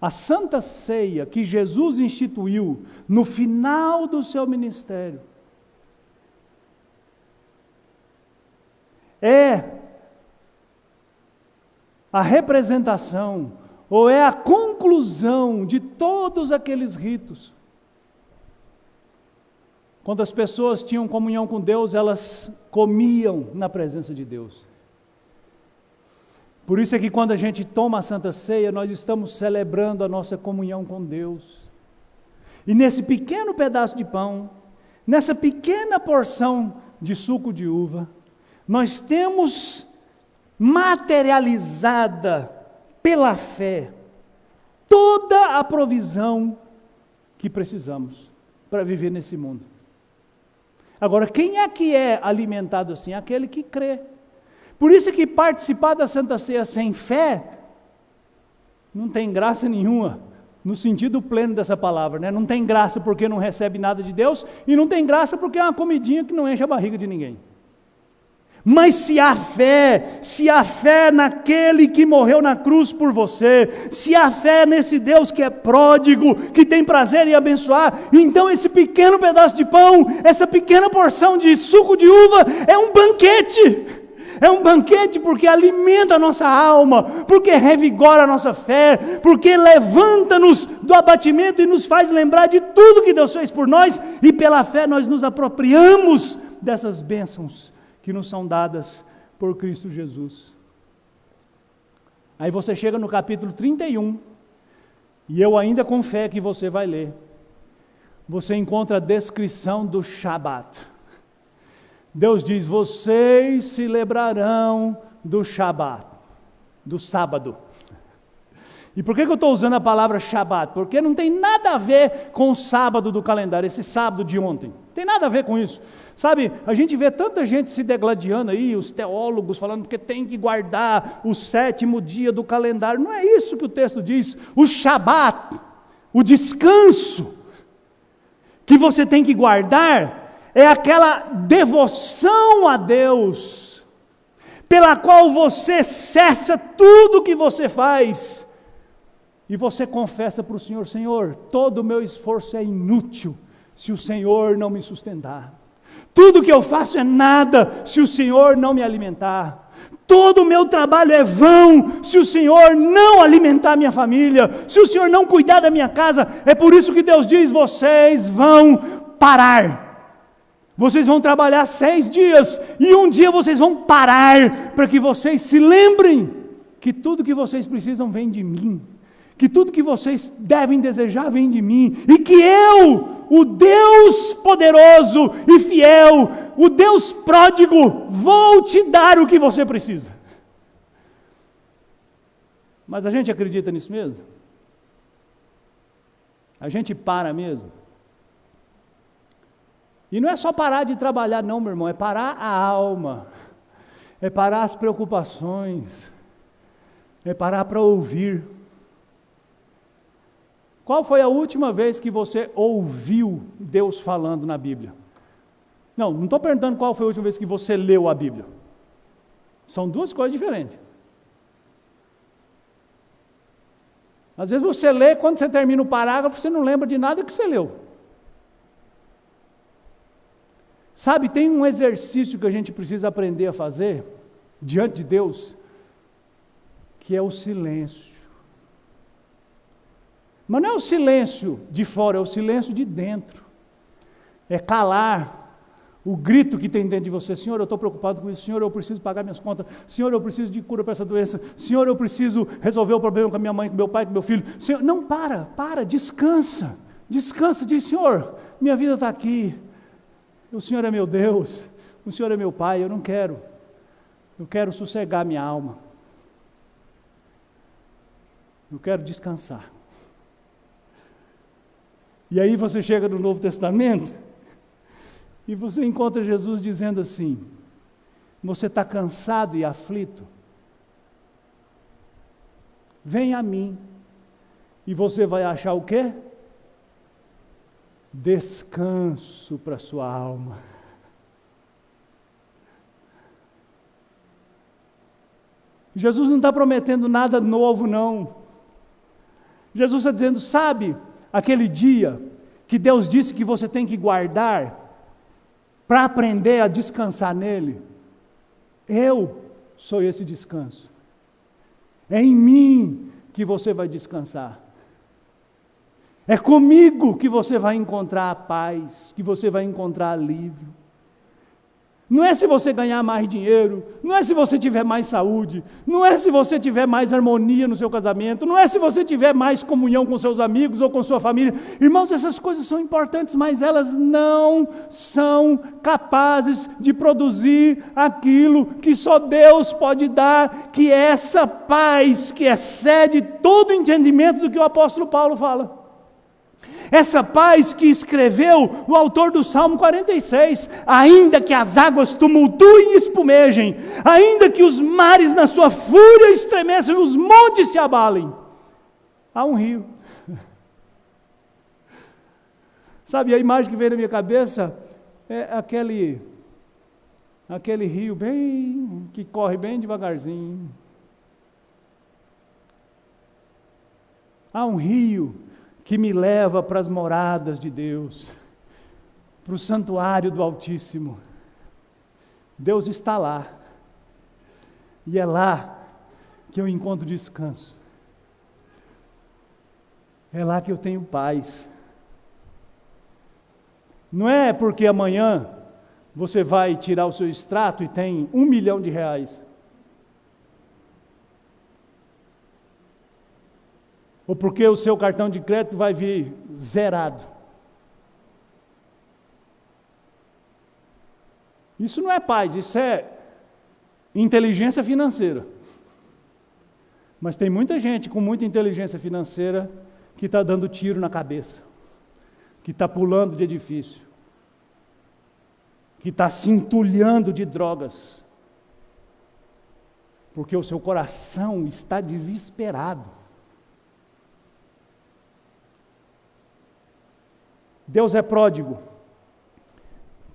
A Santa Ceia que Jesus instituiu no final do seu ministério é a representação, ou é a conclusão de todos aqueles ritos. Quando as pessoas tinham comunhão com Deus, elas comiam na presença de Deus. Por isso é que quando a gente toma a Santa Ceia, nós estamos celebrando a nossa comunhão com Deus. E nesse pequeno pedaço de pão, nessa pequena porção de suco de uva, nós temos materializada pela fé toda a provisão que precisamos para viver nesse mundo. Agora, quem é que é alimentado assim? Aquele que crê. Por isso é que participar da Santa Ceia sem fé não tem graça nenhuma, no sentido pleno dessa palavra, né? Não tem graça porque não recebe nada de Deus, e não tem graça porque é uma comidinha que não enche a barriga de ninguém. Mas se há fé naquele que morreu na cruz por você, se há fé nesse Deus que é pródigo, que tem prazer em abençoar, então esse pequeno pedaço de pão, essa pequena porção de suco de uva é um banquete. É um banquete porque alimenta a nossa alma, porque revigora a nossa fé, porque levanta-nos do abatimento e nos faz lembrar de tudo que Deus fez por nós, e pela fé nós nos apropriamos dessas bênçãos que nos são dadas por Cristo Jesus. Aí você chega no capítulo 31, e eu ainda com fé que você vai ler, você encontra a descrição do Shabat. Deus diz: vocês se lembrarão do Shabat, do sábado. E por que eu estou usando a palavra Shabat? Porque não tem nada a ver com o sábado do calendário, esse sábado de ontem. Não tem nada a ver com isso. Sabe, a gente vê tanta gente se degladiando aí, os teólogos falando que tem que guardar o 7º dia do calendário. Não é isso que o texto diz. O Shabat, o descanso que você tem que guardar, é aquela devoção a Deus, pela qual você cessa tudo que você faz, e você confessa para o Senhor: Senhor, todo o meu esforço é inútil, se o Senhor não me sustentar. Tudo que eu faço é nada se o Senhor não me alimentar. Todo o meu trabalho é vão se o Senhor não alimentar minha família, se o Senhor não cuidar da minha casa. É por isso que Deus diz: vocês vão parar. Vocês vão trabalhar 6 dias e um dia vocês vão parar, para que vocês se lembrem que tudo que vocês precisam vem de mim, que tudo que vocês devem desejar vem de mim, e que eu, o Deus poderoso e fiel, o Deus pródigo, vou te dar o que você precisa. Mas a gente acredita nisso mesmo? A gente para mesmo? E não é só parar de trabalhar não, meu irmão, é parar a alma, é parar as preocupações, é parar para ouvir. Qual foi a última vez que você ouviu Deus falando na Bíblia? Não estou perguntando qual foi a última vez que você leu a Bíblia. São 2 coisas diferentes. Às vezes você lê, quando você termina o parágrafo, você não lembra de nada que você leu. Sabe, tem um exercício que a gente precisa aprender a fazer, diante de Deus, que é o silêncio. Mas não é o silêncio de fora, é o silêncio de dentro. É calar o grito que tem dentro de você: Senhor, eu estou preocupado com isso. Senhor, eu preciso pagar minhas contas. Senhor, eu preciso de cura para essa doença. Senhor, eu preciso resolver o problema com a minha mãe, com meu pai, com meu filho. Senhor, não, para, descansa. Descansa, diz: Senhor, minha vida está aqui. O Senhor é meu Deus. O Senhor é meu Pai. Eu não quero. Eu quero sossegar minha alma. Eu quero descansar. E aí você chega no Novo Testamento e você encontra Jesus dizendo assim: você está cansado e aflito? Vem a mim e você vai achar o quê? Descanso para a sua alma. Jesus não está prometendo nada novo, não. Jesus está dizendo: sabe aquele dia que Deus disse que você tem que guardar para aprender a descansar nele? Eu sou esse descanso. É em mim que você vai descansar. É comigo que você vai encontrar a paz, que você vai encontrar alívio. Não é se você ganhar mais dinheiro, não é se você tiver mais saúde, não é se você tiver mais harmonia no seu casamento, não é se você tiver mais comunhão com seus amigos ou com sua família. Irmãos, essas coisas são importantes, mas elas não são capazes de produzir aquilo que só Deus pode dar, que é essa paz que excede todo o entendimento do que o apóstolo Paulo fala. Essa paz que escreveu o autor do Salmo 46, ainda que as águas tumultuem e espumejem, ainda que os mares na sua fúria estremeçam e os montes se abalem, há um rio. Sabe, a imagem que veio na minha cabeça é aquele rio que corre bem devagarzinho. Há um rio que me leva para as moradas de Deus, para o santuário do Altíssimo. Deus está lá, e é lá que eu encontro descanso, é lá que eu tenho paz. Não é porque amanhã você vai tirar o seu extrato e tem R$1 milhão. Ou porque o seu cartão de crédito vai vir zerado. Isso não é paz, isso é inteligência financeira. Mas tem muita gente com muita inteligência financeira que está dando tiro na cabeça, que está pulando de edifício, que está se entulhando de drogas, porque o seu coração está desesperado. Deus é pródigo,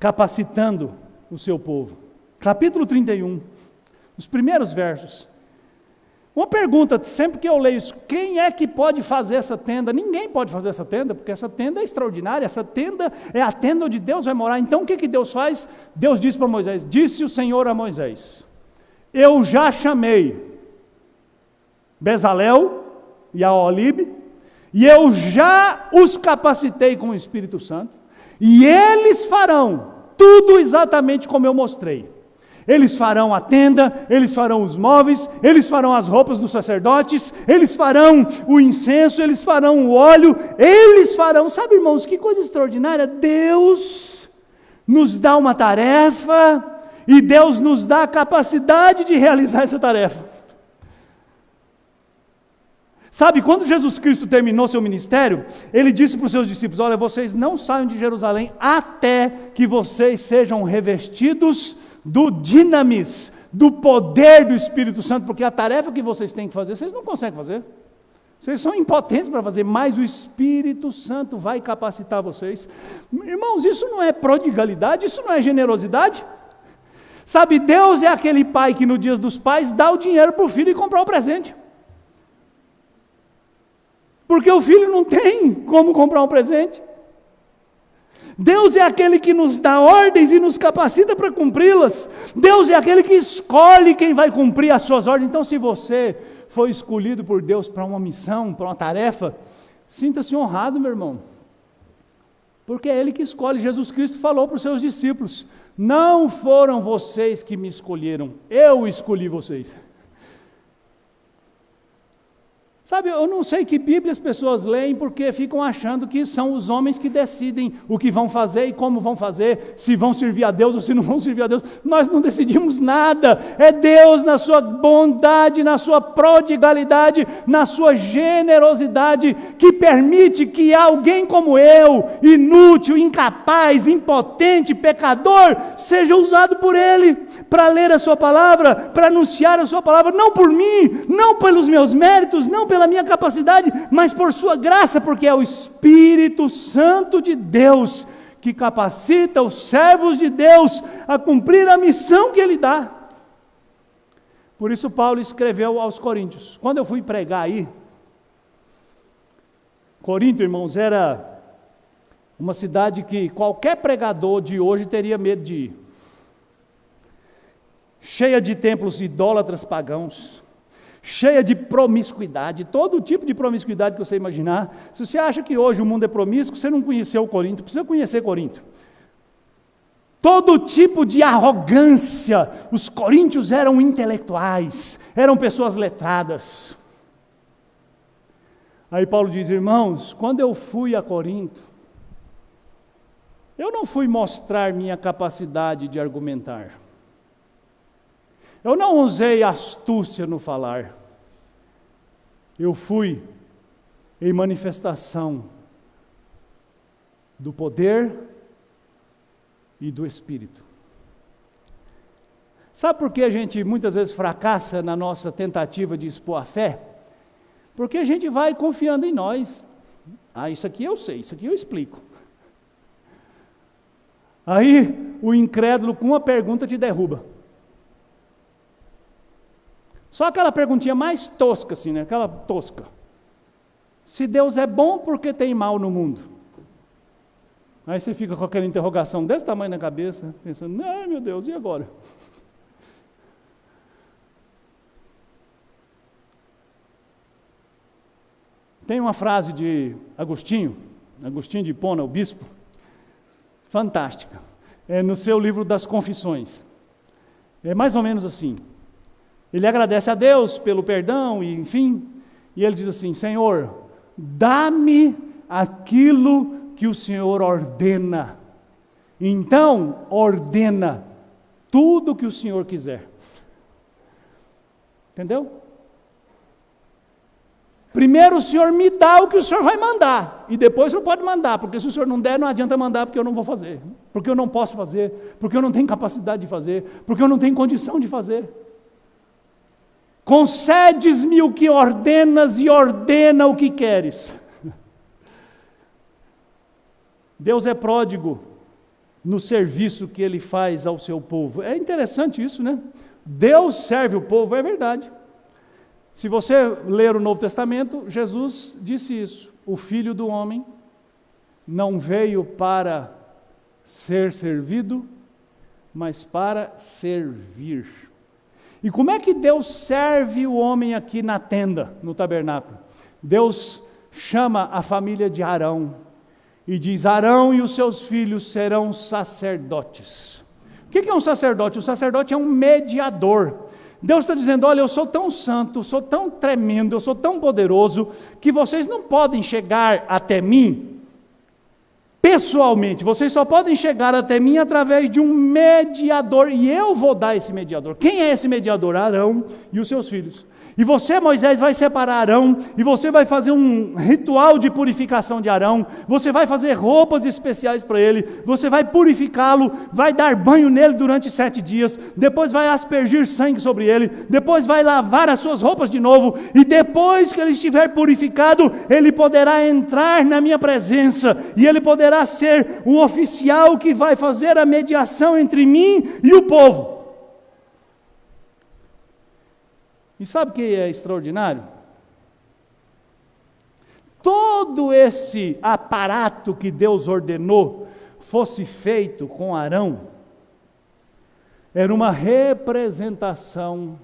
capacitando o seu povo. Capítulo 31, os primeiros versos. Uma pergunta, sempre que eu leio isso, quem é que pode fazer essa tenda? Ninguém pode fazer essa tenda, porque essa tenda é extraordinária, essa tenda é a tenda onde Deus vai morar. Então o que Deus faz? Deus disse para Moisés, disse o Senhor a Moisés, eu já chamei Bezalel e Aholibe, e eu já os capacitei com o Espírito Santo, e eles farão tudo exatamente como eu mostrei. Eles farão a tenda, eles farão os móveis, eles farão as roupas dos sacerdotes, eles farão o incenso, eles farão o óleo, eles farão, sabe irmãos, que coisa extraordinária, Deus nos dá uma tarefa, e Deus nos dá a capacidade de realizar essa tarefa. Sabe, quando Jesus Cristo terminou seu ministério, Ele disse para os seus discípulos, olha, vocês não saiam de Jerusalém até que vocês sejam revestidos do dinamis, do poder do Espírito Santo, porque a tarefa que vocês têm que fazer, vocês não conseguem fazer. Vocês são impotentes para fazer, mas o Espírito Santo vai capacitar vocês. Irmãos, isso não é prodigalidade, isso não é generosidade. Sabe, Deus é aquele pai que no dia dos pais dá o dinheiro para o filho e comprar o presente. Porque o filho não tem como comprar um presente. Deus é aquele que nos dá ordens e nos capacita para cumpri-las. Deus é aquele que escolhe quem vai cumprir as suas ordens. Então, se você foi escolhido por Deus para uma missão, para uma tarefa, sinta-se honrado, meu irmão. Porque é Ele que escolhe. Jesus Cristo falou para os seus discípulos, não foram vocês que me escolheram, eu escolhi vocês. Sabe, eu não sei que Bíblia as pessoas leem porque ficam achando que são os homens que decidem o que vão fazer e como vão fazer, se vão servir a Deus ou se não vão servir a Deus. Nós não decidimos nada, é Deus na sua bondade, na sua prodigalidade, na sua generosidade, que permite que alguém como eu, inútil, incapaz, impotente, pecador, seja usado por Ele para ler a sua palavra, para anunciar a sua palavra, não por mim, não pelos meus méritos, não pela minha capacidade, mas por sua graça, porque é o Espírito Santo de Deus que capacita os servos de Deus a cumprir a missão que Ele dá. Por isso Paulo escreveu aos Coríntios. Quando eu fui pregar aí, Corinto, irmãos, era uma cidade que qualquer pregador de hoje teria medo de ir. Cheia de templos idólatras pagãos, cheia de promiscuidade, todo tipo de promiscuidade que você imaginar. Se você acha que hoje o mundo é promíscuo, você não conheceu Corinto, precisa conhecer Corinto. Todo tipo de arrogância, os coríntios eram intelectuais, eram pessoas letradas. Aí Paulo diz, irmãos, quando eu fui a Corinto, eu não fui mostrar minha capacidade de argumentar. Eu não usei astúcia no falar. Eu fui em manifestação do poder e do Espírito. Sabe por que a gente muitas vezes fracassa na nossa tentativa de expor a fé? Porque a gente vai confiando em nós. Ah, isso aqui eu sei, isso aqui eu explico. Aí o incrédulo com uma pergunta te derruba. Só aquela perguntinha mais tosca, assim, né? Aquela tosca. Se Deus é bom, por que tem mal no mundo? Aí você fica com aquela interrogação desse tamanho na cabeça, pensando, ai meu Deus, e agora? Tem uma frase de Agostinho de Hipona, o bispo, fantástica. É no seu livro das Confissões. É mais ou menos assim. Ele agradece a Deus pelo perdão, e enfim, e ele diz assim, Senhor, dá-me aquilo que o Senhor ordena. Então, ordena tudo o que o Senhor quiser. Entendeu? Primeiro o Senhor me dá o que o Senhor vai mandar, e depois o Senhor pode mandar, porque se o Senhor não der, não adianta mandar, porque eu não vou fazer, porque eu não posso fazer, porque eu não tenho capacidade de fazer, porque eu não tenho condição de fazer. Concedes-me o que ordenas e ordena o que queres. Deus é pródigo no serviço que Ele faz ao seu povo. É interessante isso, né? Deus serve o povo, é verdade. Se você ler o Novo Testamento, Jesus disse isso: o Filho do Homem não veio para ser servido, mas para servir. E como é que Deus serve o homem aqui na tenda, no tabernáculo? Deus chama a família de Arão e diz: Arão e os seus filhos serão sacerdotes. O que é um sacerdote? O sacerdote é um mediador. Deus está dizendo: olha, eu sou tão santo, sou tão tremendo, eu sou tão poderoso, que vocês não podem chegar até mim pessoalmente, vocês só podem chegar até mim através de um mediador, e eu vou dar esse mediador. Quem é esse mediador? Arão e os seus filhos. E você, Moisés, vai separar Arão, e você vai fazer um ritual de purificação de Arão, você vai fazer roupas especiais para ele, você vai purificá-lo, vai dar banho nele durante 7 dias, depois vai aspergir sangue sobre ele, depois vai lavar as suas roupas de novo, e depois que ele estiver purificado, ele poderá entrar na minha presença, e ele poderá ser o oficial que vai fazer a mediação entre mim e o povo. E sabe o que é extraordinário? Todo esse aparato que Deus ordenou fosse feito com Arão, era uma representação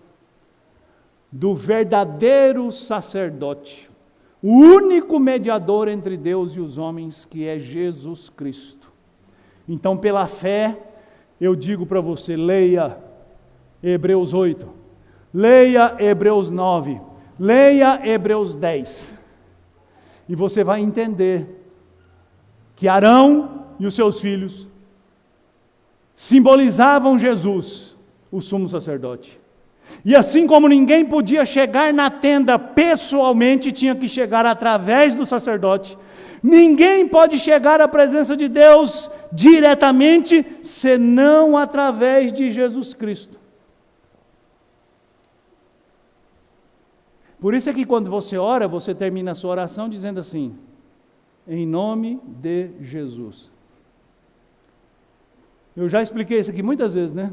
do verdadeiro sacerdote, o único mediador entre Deus e os homens, que é Jesus Cristo. Então, pela fé, eu digo para você: leia Hebreus 8, leia Hebreus 9, leia Hebreus 10, e você vai entender que Arão e os seus filhos simbolizavam Jesus, o sumo sacerdote. E assim como ninguém podia chegar na tenda pessoalmente, tinha que chegar através do sacerdote, ninguém pode chegar à presença de Deus diretamente, senão através de Jesus Cristo. Por isso é que quando você ora, você termina a sua oração dizendo assim: em nome de Jesus. Eu já expliquei isso aqui muitas vezes, né?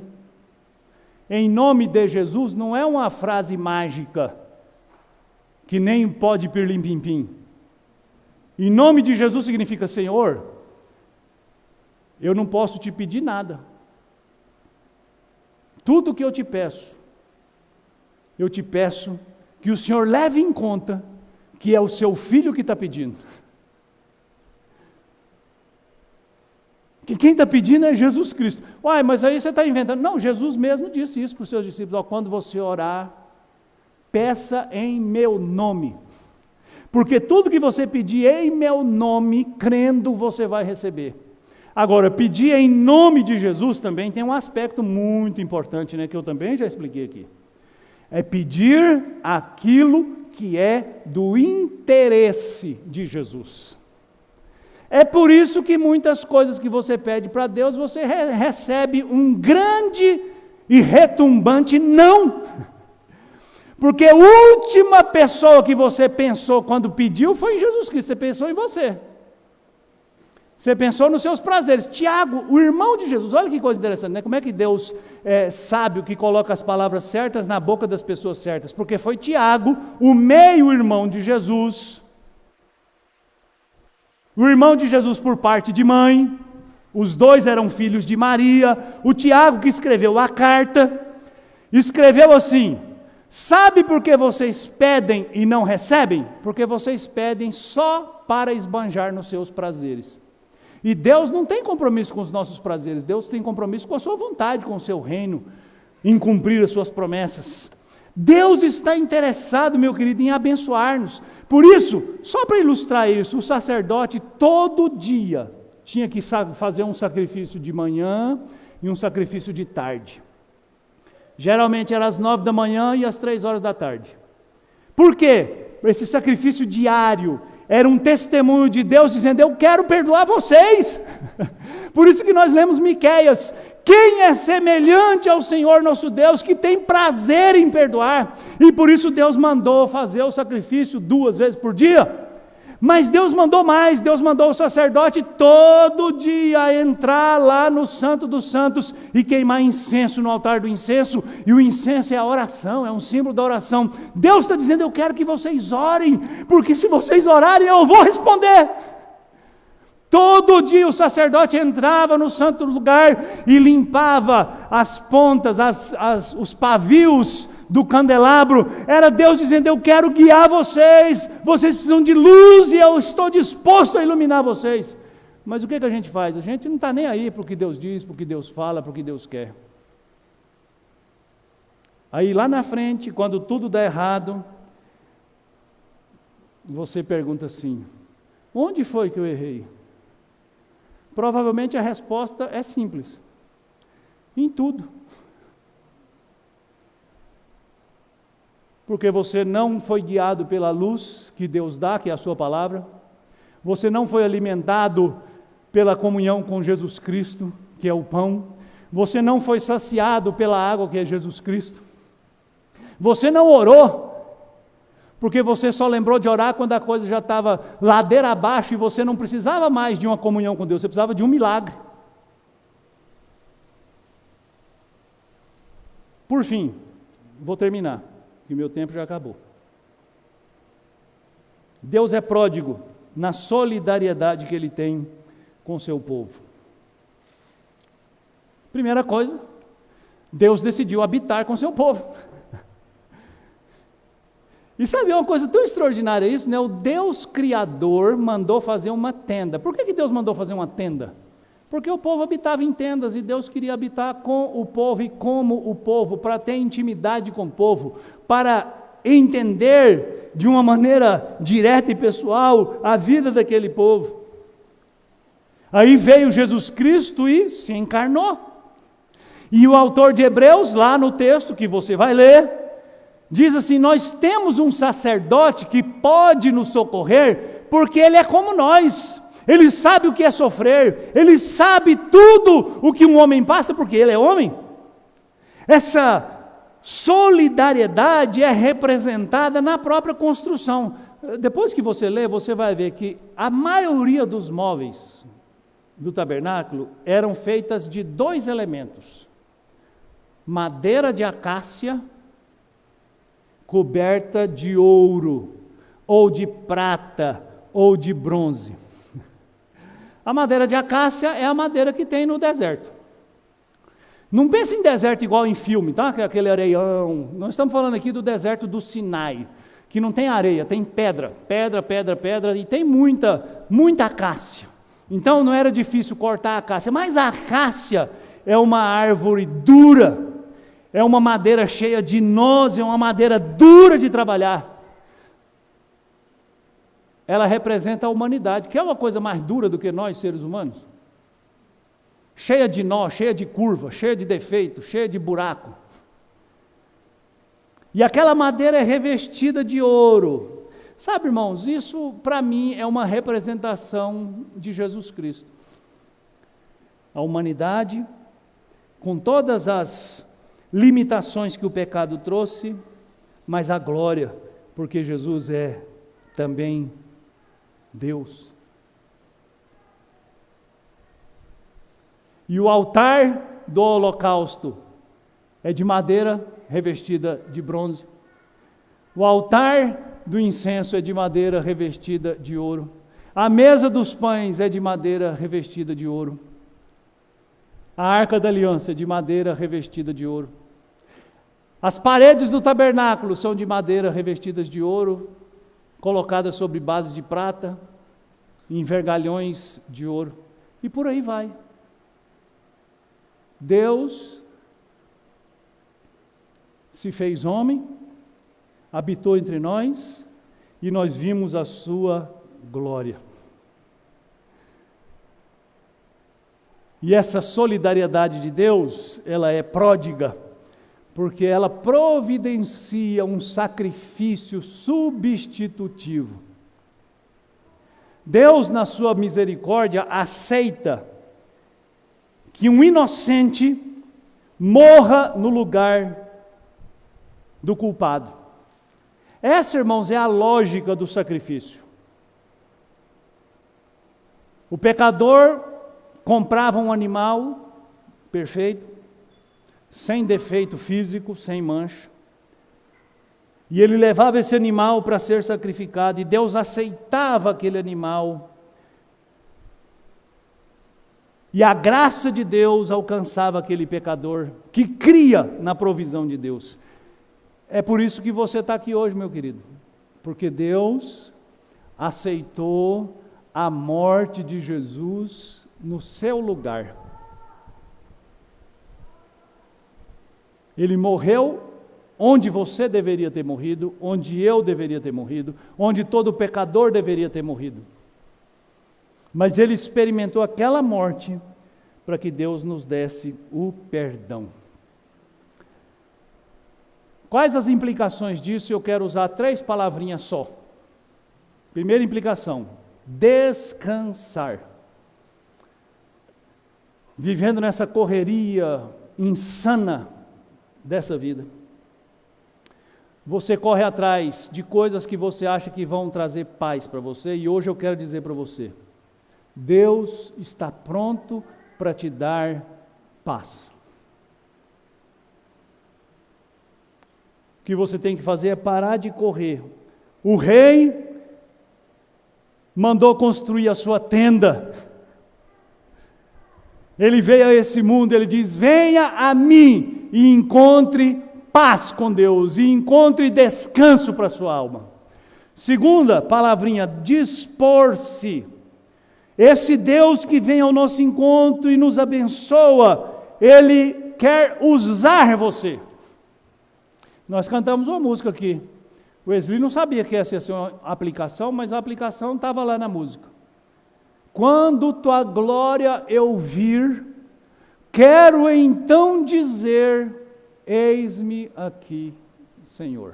Em nome de Jesus não é uma frase mágica, que nem pode pirlim-pim-pim. Em nome de Jesus significa: Senhor, eu não posso te pedir nada. Tudo que eu te peço que o Senhor leve em conta que é o seu filho que está pedindo. Que quem está pedindo é Jesus Cristo. Uai, mas aí você está inventando. Não, Jesus mesmo disse isso para os seus discípulos: ó, quando você orar, peça em meu nome. Porque tudo que você pedir em meu nome, crendo, você vai receber. Agora, pedir em nome de Jesus também tem um aspecto muito importante, né, que eu também já expliquei aqui. É pedir aquilo que é do interesse de Jesus. É por isso que muitas coisas que você pede para Deus, você recebe um grande e retumbante não. Porque a última pessoa que você pensou quando pediu foi em Jesus Cristo, você pensou em você. Você pensou nos seus prazeres. Tiago, o irmão de Jesus, olha que coisa interessante, né? Como é que Deus é sábio que coloca as palavras certas na boca das pessoas certas? Porque foi Tiago, o meio-irmão de Jesus, o irmão de Jesus por parte de mãe, os dois eram filhos de Maria. O Tiago, que escreveu a carta, escreveu assim: sabe por que vocês pedem e não recebem? Porque vocês pedem só para esbanjar nos seus prazeres. E Deus não tem compromisso com os nossos prazeres, Deus tem compromisso com a sua vontade, com o seu reino, em cumprir as suas promessas. Deus está interessado, meu querido, em abençoar-nos. Por isso, só para ilustrar isso, o sacerdote todo dia tinha que fazer um sacrifício de manhã e um sacrifício de tarde. Geralmente era às 9 da manhã e às 3 horas da tarde. Por quê? Esse sacrifício diário era um testemunho de Deus dizendo: eu quero perdoar vocês. Por isso que nós lemos Miqueias: quem é semelhante ao Senhor nosso Deus, que tem prazer em perdoar? E por isso Deus mandou fazer o sacrifício 2 vezes por dia. Mas Deus mandou mais, Deus mandou o sacerdote todo dia entrar lá no Santo dos Santos e queimar incenso no altar do incenso, e o incenso é a oração, é um símbolo da oração. Deus está dizendo: eu quero que vocês orem, porque se vocês orarem eu vou responder. Todo dia o sacerdote entrava no santo lugar e limpava as pontas, os pavios do candelabro. Era Deus dizendo: eu quero guiar vocês, vocês precisam de luz e eu estou disposto a iluminar vocês. Mas o que a gente faz? A gente não está nem aí para o que Deus diz, para o que Deus fala, para o que Deus quer. Aí lá na frente, quando tudo dá errado, você pergunta assim: onde foi que eu errei? Provavelmente a resposta é simples: em tudo. Porque você não foi guiado pela luz que Deus dá, que é a sua palavra. Você não foi alimentado pela comunhão com Jesus Cristo, que é o pão. Você não foi saciado pela água, que é Jesus Cristo. Você não orou, porque você só lembrou de orar quando a coisa já estava ladeira abaixo e você não precisava mais de uma comunhão com Deus, você precisava de um milagre. Por fim, vou terminar, que o meu tempo já acabou. Deus é pródigo na solidariedade que Ele tem com o seu povo. Primeira coisa, Deus decidiu habitar com o seu povo. E sabe uma coisa tão extraordinária isso, né? O Deus Criador mandou fazer uma tenda. Por que Deus mandou fazer uma tenda? Porque o povo habitava em tendas e Deus queria habitar com o povo e como o povo, para ter intimidade com o povo, para entender de uma maneira direta e pessoal a vida daquele povo. Aí veio Jesus Cristo e se encarnou. E o autor de Hebreus, lá no texto que você vai ler, diz assim: nós temos um sacerdote que pode nos socorrer, porque ele é como nós, ele sabe o que é sofrer, ele sabe tudo o que um homem passa, porque ele é homem. Essa solidariedade é representada na própria construção. Depois que você lê, você vai ver que a maioria dos móveis do tabernáculo eram feitas de 2 elementos: madeira de acácia coberta de ouro, ou de prata, ou de bronze. A madeira de acácia é a madeira que tem no deserto. Não pense em deserto igual em filme, tá? Aquele areião. Nós estamos falando aqui do deserto do Sinai, que não tem areia, tem pedra, e tem muita acácia. Então não era difícil cortar a acácia, mas a acácia é uma árvore dura, é uma madeira cheia de nós, é uma madeira dura de trabalhar. Ela representa a humanidade, que é uma coisa mais dura do que nós, seres humanos. Cheia de nó, cheia de curva, cheia de defeito, cheia de buraco. E aquela madeira é revestida de ouro. Sabe, irmãos, isso para mim é uma representação de Jesus Cristo. A humanidade, com todas as limitações que o pecado trouxe, mas a glória, porque Jesus é também Deus. E o altar do holocausto é de madeira revestida de bronze. O altar do incenso é de madeira revestida de ouro. A mesa dos pães é de madeira revestida de ouro. A arca da aliança é de madeira revestida de ouro. As paredes do tabernáculo são de madeira revestidas de ouro, colocadas sobre bases de prata, em vergalhões de ouro. E por aí vai. Deus se fez homem, habitou entre nós, e nós vimos a sua glória. E essa solidariedade de Deus, ela é pródiga, porque ela providencia um sacrifício substitutivo. Deus, na sua misericórdia, aceita que um inocente morra no lugar do culpado. Essa, irmãos, é a lógica do sacrifício. O pecador comprava um animal perfeito, sem defeito físico, sem mancha. E ele levava esse animal para ser sacrificado, e Deus aceitava aquele animal. E a graça de Deus alcançava aquele pecador que cria na provisão de Deus. É por isso que você está aqui hoje, meu querido. Porque Deus aceitou a morte de Jesus no seu lugar. Ele morreu onde você deveria ter morrido, onde eu deveria ter morrido, onde todo pecador deveria ter morrido. Mas ele experimentou aquela morte para que Deus nos desse o perdão. Quais as implicações disso? Eu quero usar 3 palavrinhas só. Primeira implicação: descansar. Vivendo nessa correria insana dessa vida, você corre atrás de coisas que você acha que vão trazer paz para você, e hoje eu quero dizer para você: Deus está pronto para te dar paz. O que você tem que fazer é parar de correr. O rei mandou construir a sua tenda. Ele veio a esse mundo, ele diz: venha a mim e encontre paz com Deus, e encontre descanso para a sua alma. Segunda palavrinha: dispor-se. Esse Deus que vem ao nosso encontro e nos abençoa, Ele quer usar você. Nós cantamos uma música aqui. O Wesley não sabia que essa ia ser uma aplicação, mas a aplicação estava lá na música. Quando tua glória eu vir, quero então dizer: eis-me aqui, Senhor.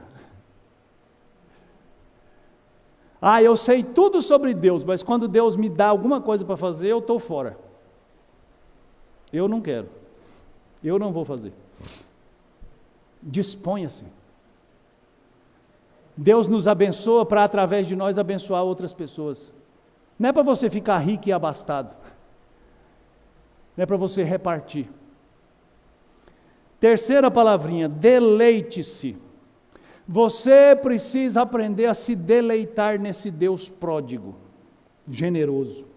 Eu sei tudo sobre Deus, mas quando Deus me dá alguma coisa para fazer, eu estou fora. Eu não quero. Eu não vou fazer. Disponha-se. Deus nos abençoa para, através de nós, abençoar outras pessoas. Não é para você ficar rico e abastado. Não é para você repartir. Terceira palavrinha: deleite-se. Você precisa aprender a se deleitar nesse Deus pródigo, generoso.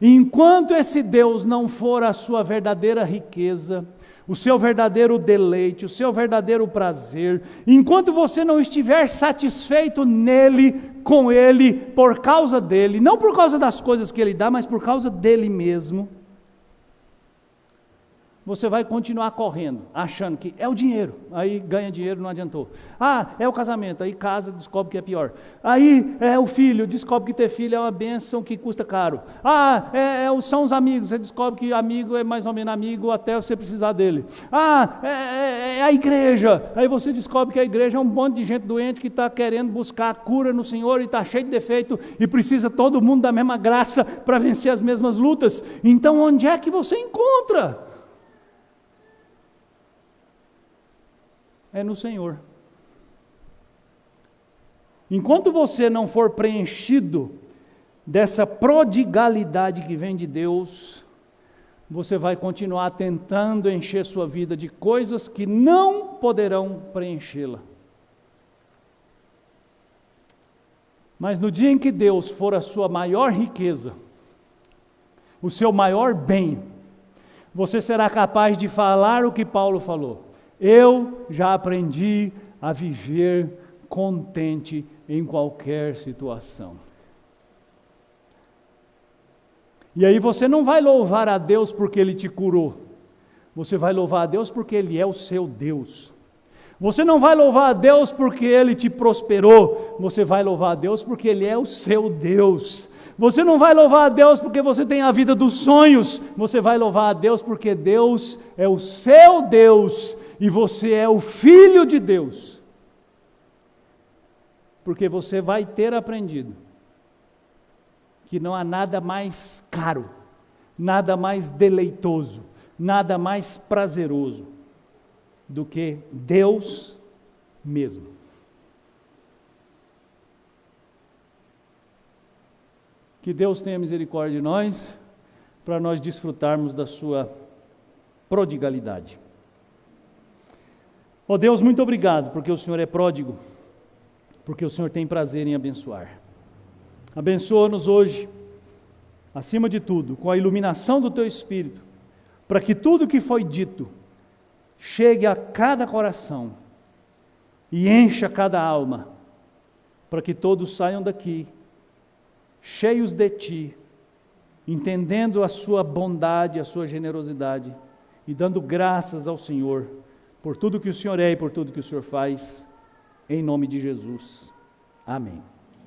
Enquanto esse Deus não for a sua verdadeira riqueza, o seu verdadeiro deleite, o seu verdadeiro prazer, enquanto você não estiver satisfeito nele, com ele, por causa dele, não por causa das coisas que ele dá, mas por causa dele mesmo, você vai continuar correndo, achando que é o dinheiro, aí ganha dinheiro, não adiantou. É o casamento, aí casa, descobre que é pior. Aí é o filho, descobre que ter filho é uma bênção que custa caro. São os amigos, você descobre que amigo é mais ou menos amigo até você precisar dele. É a igreja, aí você descobre que a igreja é um monte de gente doente que está querendo buscar a cura no Senhor e está cheio de defeito e precisa todo mundo da mesma graça para vencer as mesmas lutas. Então onde é que você encontra? É no Senhor. Enquanto você não for preenchido dessa prodigalidade que vem de Deus, você vai continuar tentando encher sua vida de coisas que não poderão preenchê-la. Mas no dia em que Deus for a sua maior riqueza, o seu maior bem, você será capaz de falar o que Paulo falou: eu já aprendi a viver contente em qualquer situação. E aí você não vai louvar a Deus porque Ele te curou. Você vai louvar a Deus porque Ele é o seu Deus. Você não vai louvar a Deus porque Ele te prosperou. Você vai louvar a Deus porque Ele é o seu Deus. Você não vai louvar a Deus porque você tem a vida dos sonhos. Você vai louvar a Deus porque Deus é o seu Deus. E você é o filho de Deus, porque você vai ter aprendido que não há nada mais caro, nada mais deleitoso, nada mais prazeroso do que Deus mesmo. Que Deus tenha misericórdia de nós, para nós desfrutarmos da sua prodigalidade. Ó Deus, muito obrigado, porque o Senhor é pródigo, porque o Senhor tem prazer em abençoar. Abençoa-nos hoje, acima de tudo, com a iluminação do Teu Espírito, para que tudo que foi dito chegue a cada coração e encha cada alma, para que todos saiam daqui cheios de Ti, entendendo a Sua bondade, a Sua generosidade e dando graças ao Senhor por tudo que o Senhor é e por tudo que o Senhor faz, em nome de Jesus. Amém.